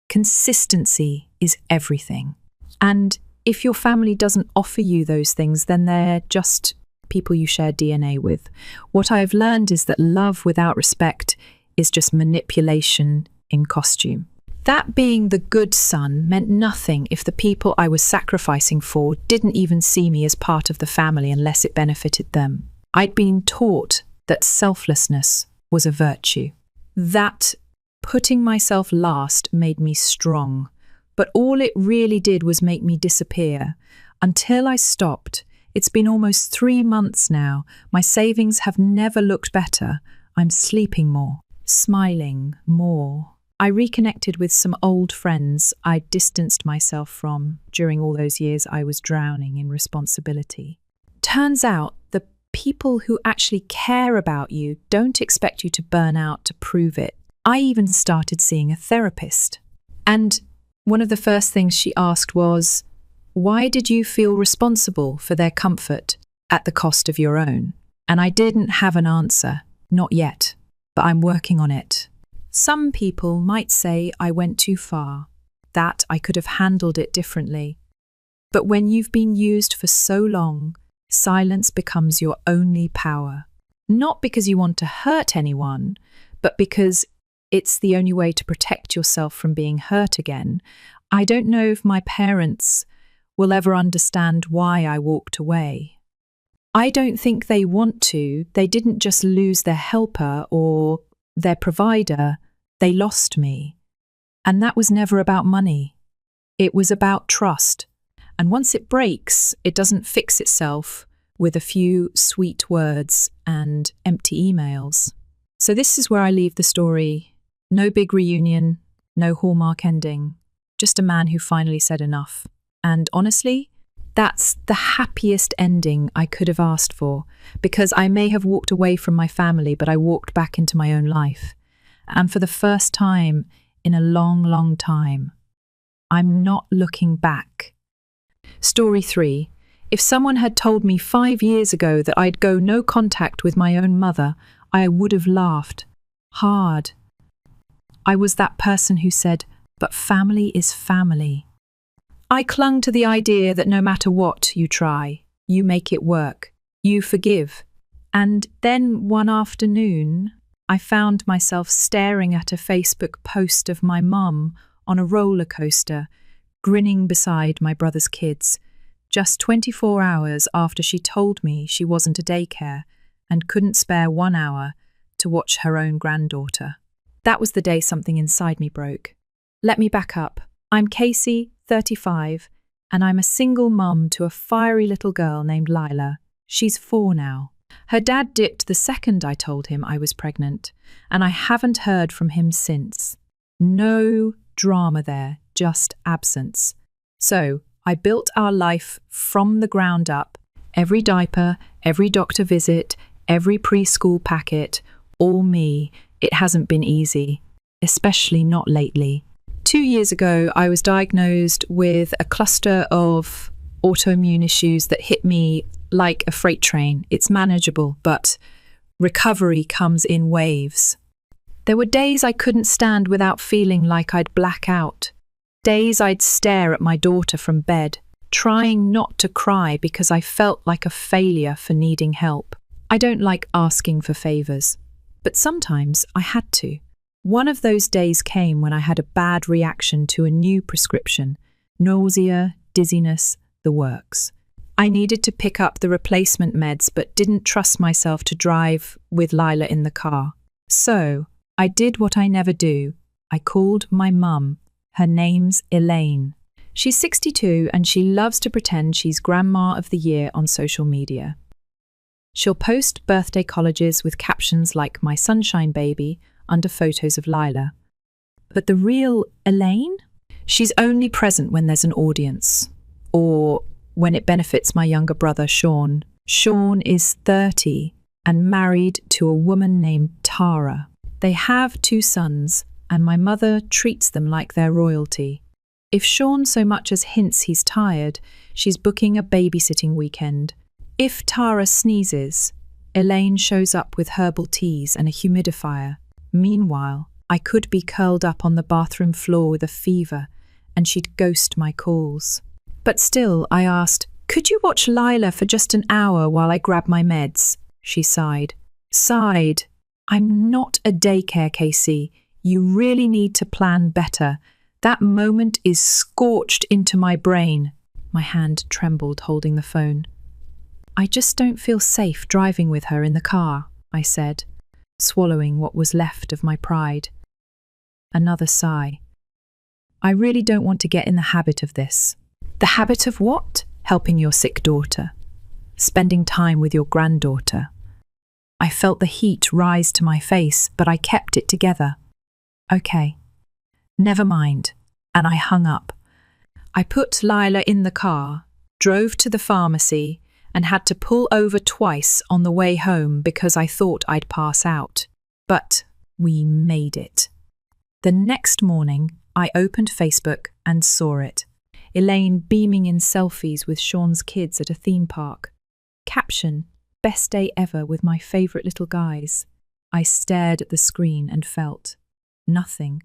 Consistency is everything. And if your family doesn't offer you those things, then they're just people you share DNA with. What I've learned is that love without respect is just manipulation in costume. That being the good son meant nothing if the people I was sacrificing for didn't even see me as part of the family unless it benefited them. I'd been taught that selflessness was a virtue. That putting myself last made me strong, but all it really did was make me disappear. Until I stopped. It's been almost 3 months now. My savings have never looked better. I'm sleeping more, smiling more. I reconnected with some old friends I distanced myself from during all those years I was drowning in responsibility. Turns out the people who actually care about you don't expect you to burn out to prove it. I even started seeing a therapist. And one of the first things she asked was, "Why did you feel responsible for their comfort at the cost of your own?" And I didn't have an answer, not yet, but I'm working on it. Some people might say I went too far, that I could have handled it differently. But when you've been used for so long, silence becomes your only power. Not because you want to hurt anyone, but because it's the only way to protect yourself from being hurt again. I don't know if my parents will ever understand why I walked away. I don't think they want to. They didn't just lose their helper or their provider, they lost me. And that was never about money. It was about trust. And once it breaks, it doesn't fix itself with a few sweet words and empty emails. So this is where I leave the story. No big reunion, no Hallmark ending, just a man who finally said enough. And honestly, that's the happiest ending I could have asked for, because I may have walked away from my family, but I walked back into my own life. And for the first time in a long, long time, I'm not looking back. Story 3. If someone had told me 5 years ago that I'd go no contact with my own mother, I would have laughed. Hard. I was that person who said, "But family is family." I clung to the idea that no matter what you try, you make it work, you forgive. And then one afternoon, I found myself staring at a Facebook post of my mum on a roller coaster, grinning beside my brother's kids, just 24 hours after she told me she wasn't a daycare and couldn't spare 1 hour to watch her own granddaughter. That was the day something inside me broke. Let me back up. I'm Casey, 35, and I'm a single mum to a fiery little girl named Lila. She's 4 now. Her dad dipped the second I told him I was pregnant, and I haven't heard from him since. No drama there, just absence. So I built our life from the ground up. Every diaper, every doctor visit, every preschool packet, all me. It hasn't been easy, especially not lately. 2 years ago, I was diagnosed with a cluster of autoimmune issues that hit me like a freight train. It's manageable, but recovery comes in waves. There were days I couldn't stand without feeling like I'd black out. Days I'd stare at my daughter from bed, trying not to cry because I felt like a failure for needing help. I don't like asking for favors, but sometimes I had to. One of those days came when I had a bad reaction to a new prescription, nausea, dizziness, the works. I needed to pick up the replacement meds but didn't trust myself to drive with Lila in the car. So I did what I never do. I called my mum. Her name's Elaine. She's 62 and she loves to pretend she's Grandma of the Year on social media. She'll post birthday collages with captions like "My Sunshine Baby" under photos of Lila. But the real Elaine? She's only present when there's an audience, or when it benefits my younger brother, Sean. Sean is 30 and married to a woman named Tara. They have 2 sons, and my mother treats them like they're royalty. If Sean so much as hints he's tired, she's booking a babysitting weekend. If Tara sneezes, Elaine shows up with herbal teas and a humidifier. Meanwhile, I could be curled up on the bathroom floor with a fever, and she'd ghost my calls. But still, I asked, "Could you watch Lila for just an hour while I grab my meds?" She sighed. "I'm not a daycare, Casey. You really need to plan better. That moment is scorched into my brain." My hand trembled holding the phone. "I just don't feel safe driving with her in the car," I said, swallowing what was left of my pride. Another sigh. "I really don't want to get in the habit of this." "The habit of what?" "Helping your sick daughter. Spending time with your granddaughter." I felt the heat rise to my face, but I kept it together. "Okay, never mind," and I hung up. I put Lila in the car, drove to the pharmacy, and had to pull over twice on the way home because I thought I'd pass out. But we made it. The next morning, I opened Facebook and saw it. Elaine beaming in selfies with Sean's kids at a theme park. Caption, "Best day ever with my favourite little guys." I stared at the screen and felt nothing.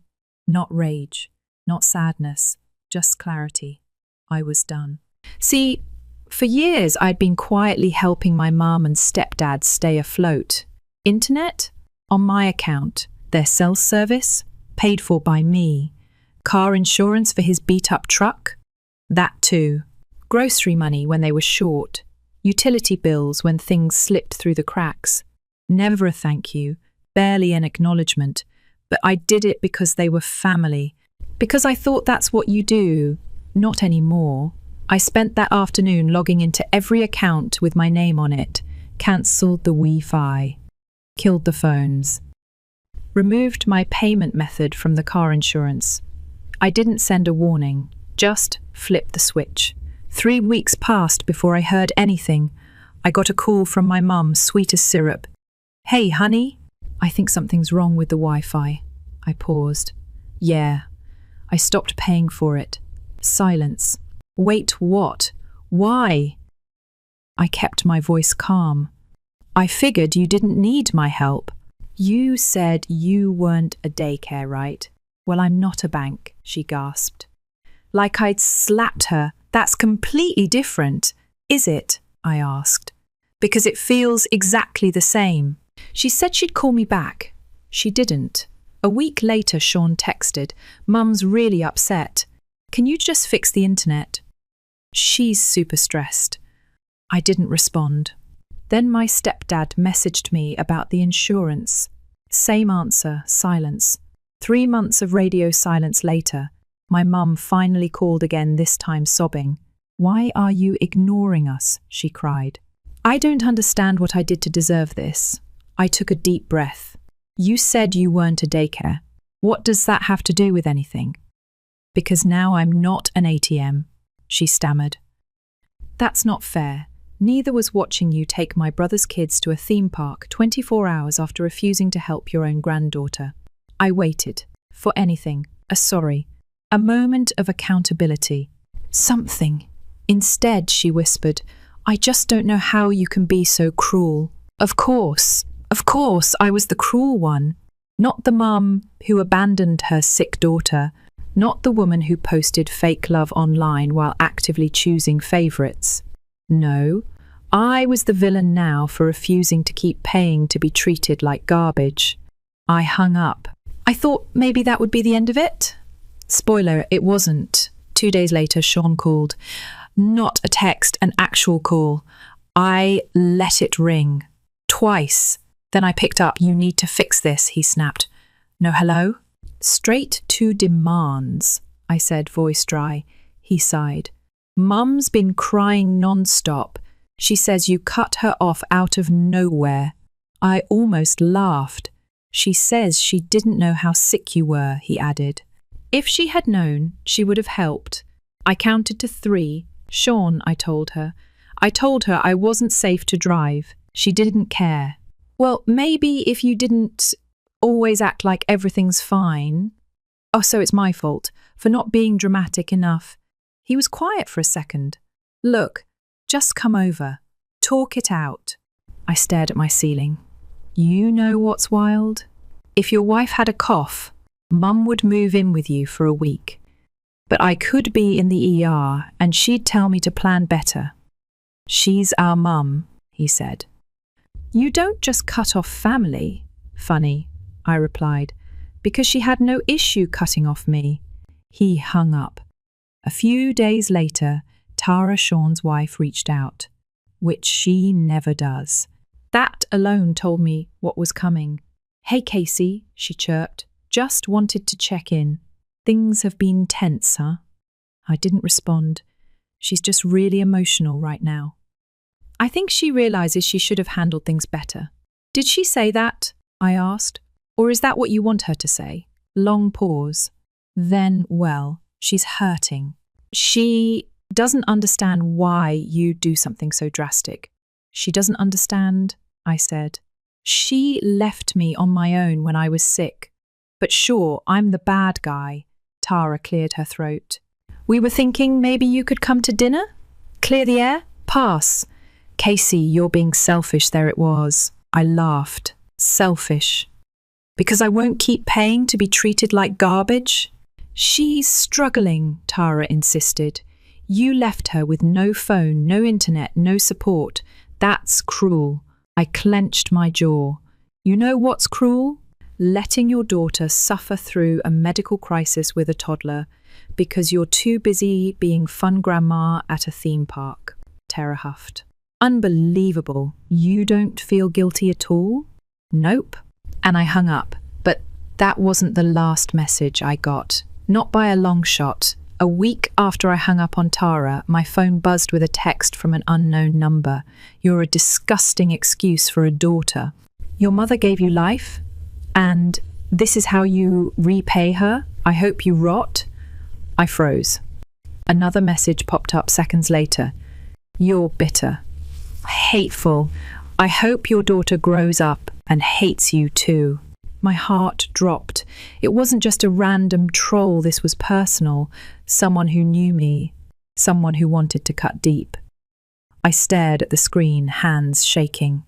Not rage, not sadness, just clarity. I was done. See, for years I'd been quietly helping my mum and stepdad stay afloat. Internet? On my account. Their cell service? Paid for by me. Car insurance for his beat-up truck? That too. Grocery money when they were short. Utility bills when things slipped through the cracks. Never a thank you, barely an acknowledgement, but I did it because they were family. Because I thought that's what you do. Not anymore. I spent that afternoon logging into every account with my name on it, cancelled the Wi-Fi, killed the phones, removed my payment method from the car insurance. I didn't send a warning, just flipped the switch. 3 weeks passed before I heard anything. I got a call from my mum, sweet as syrup. "Hey, honey, I think something's wrong with the Wi-Fi." I paused. "Yeah." I stopped paying for it. Silence. "Wait, what? Why?" I kept my voice calm. "I figured you didn't need my help." "You said you weren't a daycare, right?" "Well, I'm not a bank," she gasped. Like I'd slapped her. "That's completely different." "Is it?" I asked. "Because it feels exactly the same." She said she'd call me back. She didn't. A week later, Sean texted, "Mum's really upset. Can you just fix the internet?" She's super stressed. I didn't respond. Then my stepdad messaged me about the insurance. Same answer, silence. 3 months of radio silence later, my mum finally called again, this time sobbing. "Why are you ignoring us?" she cried. I don't understand what I did to deserve this. I took a deep breath. You said you weren't a daycare. What does that have to do with anything? Because now I'm not an ATM, she stammered. That's not fair. Neither was watching you take my brother's kids to a theme park 24 hours after refusing to help your own granddaughter. I waited for anything, a sorry, a moment of accountability, something. Instead, she whispered, I just don't know how you can be so cruel. Of course, I was the cruel one. Not the mum who abandoned her sick daughter, not the woman who posted fake love online while actively choosing favourites. No, I was the villain now for refusing to keep paying to be treated like garbage. I hung up. I thought maybe that would be the end of it. Spoiler, it wasn't. 2 days later, Sean called. Not a text, an actual call. I let it ring. Twice. Then I picked up. You need to fix this, he snapped. No hello? Straight to demands, I said, voice dry. He sighed. Mum's been crying non-stop. She says you cut her off out of nowhere. I almost laughed. She says she didn't know how sick you were, he added. If she had known, she would have helped. I counted to 3. Sean, I told her. I told her I wasn't safe to drive. She didn't care. Well, maybe if you didn't always act like everything's fine. Oh, so it's my fault for not being dramatic enough. He was quiet for a second. Look, just come over. Talk it out. I stared at my ceiling. You know what's wild? If your wife had a cough, Mum would move in with you for a week. But I could be in the ER and she'd tell me to plan better. She's our mum, he said. You don't just cut off family. Funny, I replied, because she had no issue cutting off me. He hung up. A few days later, Tara, Sean's wife, reached out, which she never does. That alone told me what was coming. Hey, Casey, she chirped. Just wanted to check in. Things have been tense, huh? I didn't respond. She's just really emotional right now. I think she realizes she should have handled things better. Did she say that? I asked. Or is that what you want her to say? Long pause. Then, well, she's hurting. She doesn't understand why you do something so drastic. She doesn't understand, I said. She left me on my own when I was sick. But sure, I'm the bad guy. Tara cleared her throat. We were thinking maybe you could come to dinner? Clear the air? Pass. Casey, you're being selfish, there it was. I laughed. Selfish. Because I won't keep paying to be treated like garbage? She's struggling, Tara insisted. You left her with no phone, no internet, no support. That's cruel. I clenched my jaw. You know what's cruel? Letting your daughter suffer through a medical crisis with a toddler because you're too busy being fun grandma at a theme park, Tara huffed. Unbelievable. You don't feel guilty at all? Nope. And I hung up. But that wasn't the last message I got. Not by a long shot. A week after I hung up on Tara, my phone buzzed with a text from an unknown number. You're a disgusting excuse for a daughter. Your mother gave you life? And this is how you repay her? I hope you rot. I froze. Another message popped up seconds later. You're bitter. Hateful. I hope your daughter grows up and hates you too. My heart dropped. It wasn't just a random troll, this was personal. Someone who knew me. Someone who wanted to cut deep. I stared at the screen, hands shaking.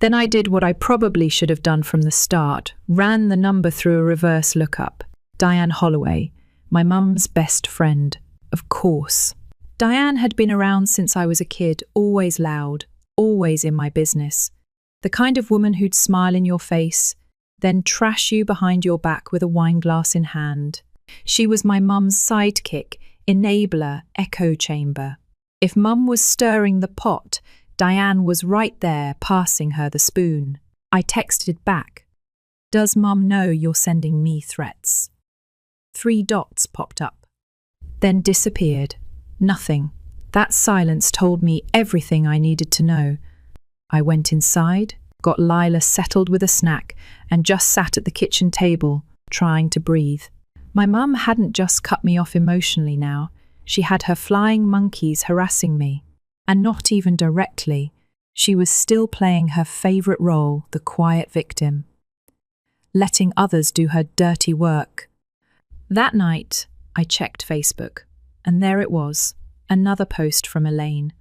Then I did what I probably should have done from the start, ran the number through a reverse lookup. Diane Holloway, my mum's best friend, of course. Diane had been around since I was a kid, always loud, always in my business. The kind of woman who'd smile in your face, then trash you behind your back with a wine glass in hand. She was my mum's sidekick, enabler, echo chamber. If mum was stirring the pot, Diane was right there, passing her the spoon. I texted back. Does mum know you're sending me threats? 3 dots popped up, then disappeared. Nothing. That silence told me everything I needed to know. I went inside, got Lila settled with a snack, and just sat at the kitchen table, trying to breathe. My mum hadn't just cut me off emotionally now. She had her flying monkeys harassing me. And not even directly. She was still playing her favourite role, the quiet victim, letting others do her dirty work. That night, I checked Facebook, and there it was, another post from Elaine,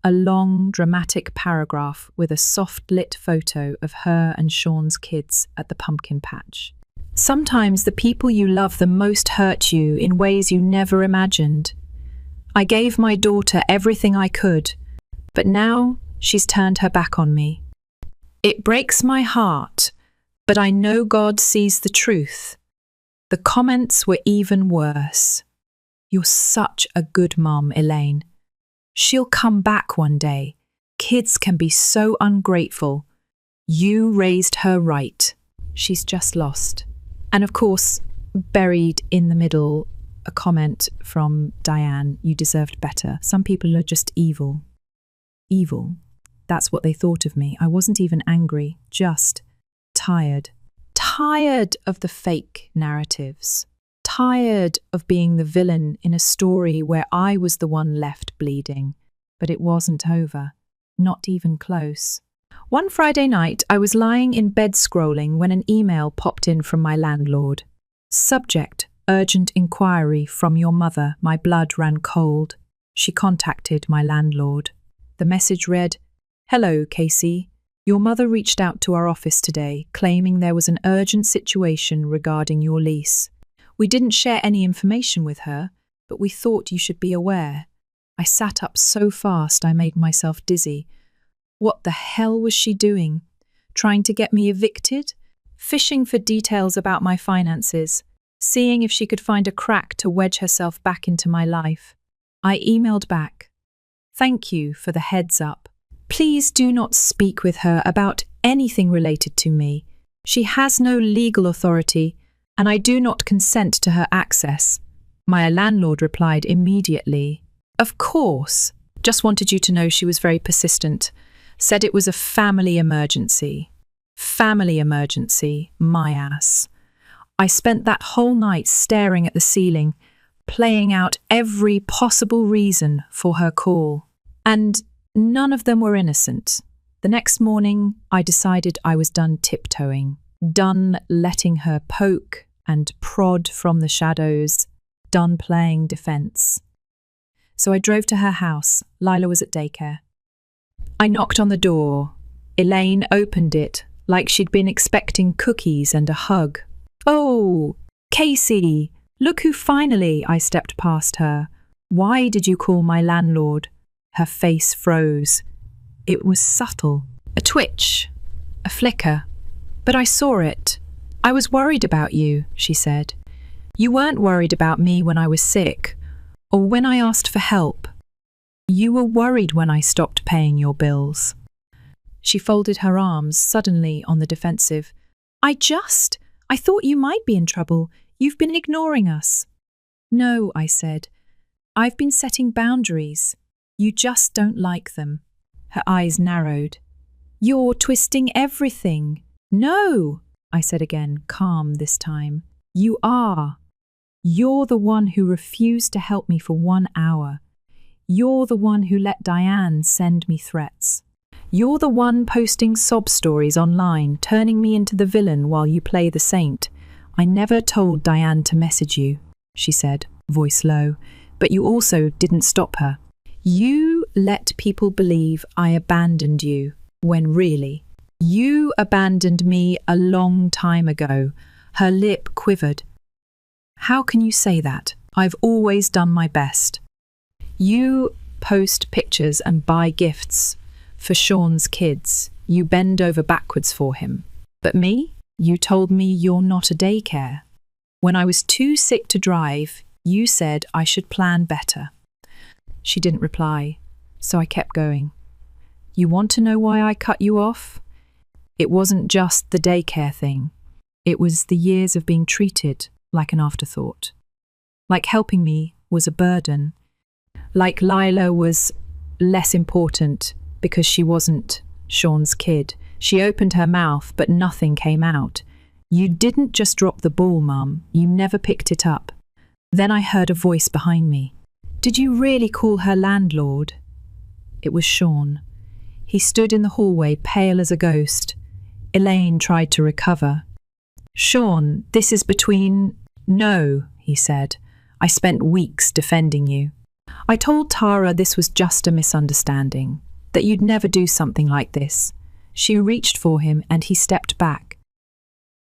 a long, dramatic paragraph with a soft-lit photo of her and Sean's kids at the pumpkin patch. Sometimes the people you love the most hurt you in ways you never imagined. I gave my daughter everything I could, but now she's turned her back on me. It breaks my heart, but I know God sees the truth. The comments were even worse. You're such a good mom, Elaine. She'll come back one day. Kids can be so ungrateful. You raised her right. She's just lost. And of course, buried in the middle, a comment from Diane, you deserved better. Some people are just evil. Evil. That's what they thought of me. I wasn't even angry, just tired. Tired of the fake narratives. Tired of being the villain in a story where I was the one left bleeding. But it wasn't over. Not even close. One Friday night, I was lying in bed scrolling when an email popped in from my landlord. Subject: urgent inquiry from your mother. My blood ran cold. She contacted my landlord. The message read, "Hello, Casey. Your mother reached out to our office today, claiming there was an urgent situation regarding your lease. We didn't share any information with her, but we thought you should be aware." I sat up so fast I made myself dizzy. What the hell was she doing? Trying to get me evicted? Fishing for details about my finances? Seeing if she could find a crack to wedge herself back into my life? I emailed back. Thank you for the heads up. Please do not speak with her about anything related to me. She has no legal authority, and I do not consent to her access. My landlord replied immediately. Of course. Just wanted you to know she was very persistent. Said it was a family emergency. Family emergency, my ass. I spent that whole night staring at the ceiling, playing out every possible reason for her call. And none of them were innocent. The next morning, I decided I was done tiptoeing, done letting her poke and prod from the shadows, done playing defense. So I drove to her house. Lila was at daycare. I knocked on the door. Elaine opened it like she'd been expecting cookies and a hug. "Oh, Casey, look who finally," I stepped past her. "Why did you call my landlord?" Her face froze. It was subtle. A twitch. A flicker. But I saw it. "I was worried about you," she said. "You weren't worried about me when I was sick, or when I asked for help. You were worried when I stopped paying your bills." She folded her arms, suddenly on the defensive. I thought you might be in trouble. You've been ignoring us." "No," I said. "I've been setting boundaries. You just don't like them." Her eyes narrowed. "You're twisting everything." "No," I said again, calm this time. "You are. You're the one who refused to help me for 1 hour. You're the one who let Diane send me threats. You're the one posting sob stories online, turning me into the villain while you play the saint. I never told Diane to message you," she said, voice low, "but you also didn't stop her. You let people believe I abandoned you, when really, you abandoned me a long time ago." Her lip quivered. "How can you say that? I've always done my best. You post pictures and buy gifts for Sean's kids. You bend over backwards for him. But me? You told me you're not a daycare. When I was too sick to drive, you said I should plan better." She didn't reply, so I kept going. "You want to know why I cut you off? It wasn't just the daycare thing. It was the years of being treated like an afterthought. Like helping me was a burden. Like Lila was less important because she wasn't Sean's kid. She opened her mouth, but nothing came out. You didn't just drop the ball, Mum. You never picked it up. Then I heard a voice behind me. Did you really call her landlord? It was Sean. He stood in the hallway, pale as a ghost. Elaine tried to recover. Sean, this is between... No, he said. I spent weeks defending you. I told Tara this was just a misunderstanding, that you'd never do something like this. She reached for him and he stepped back.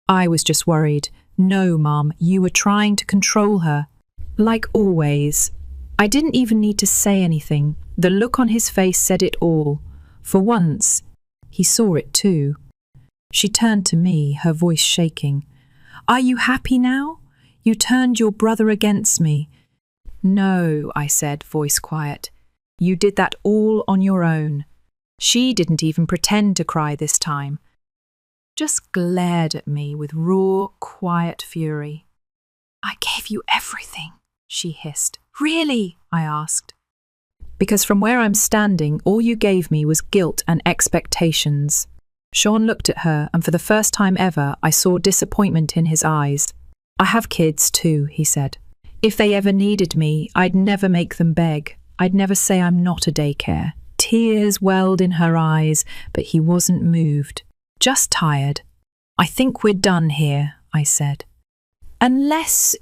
I was just worried. No, Mum, you were trying to control her. Like always. I didn't even need to say anything. The look on his face said it all. For once, he saw it too. She turned to me, her voice shaking. Are you happy now? You turned your brother against me. No, I said, voice quiet. You did that all on your own. She didn't even pretend to cry this time. Just glared at me with raw, quiet fury. I gave you everything, she hissed. Really? I asked. Because from where I'm standing, all you gave me was guilt and expectations. Sean looked at her, and for the first time ever, I saw disappointment in his eyes. I have kids too, he said. If they ever needed me, I'd never make them beg. I'd never say I'm not a daycare. Tears welled in her eyes, but he wasn't moved. Just tired. I think we're done here, I said. Unless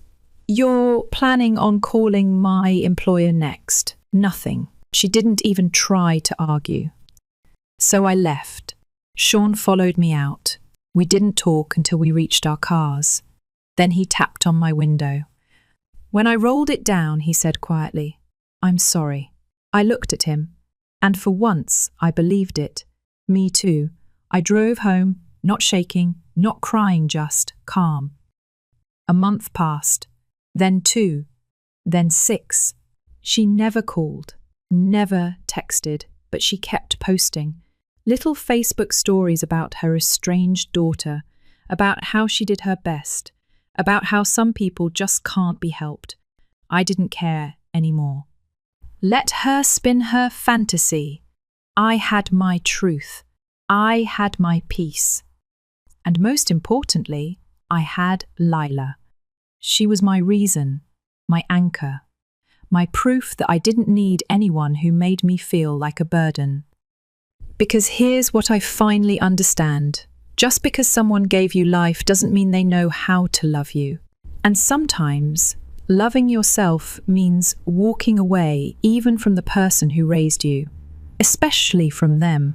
you're planning on calling my employer next. Nothing. She didn't even try to argue. So I left. Sean followed me out. We didn't talk until we reached our cars. Then he tapped on my window. When I rolled it down, he said quietly, I'm sorry. I looked at him, and for once I believed it. Me too. I drove home, not shaking, not crying, just calm. A month passed, then 2, then 6. She never called, never texted, but she kept posting. Little Facebook stories about her estranged daughter, about how she did her best, about how some people just can't be helped. I didn't care anymore. Let her spin her fantasy. I had my truth. I had my peace. And most importantly, I had Lila. She was my reason, my anchor, my proof that I didn't need anyone who made me feel like a burden. Because here's what I finally understand. Just because someone gave you life doesn't mean they know how to love you. And sometimes, loving yourself means walking away even from the person who raised you, especially from them.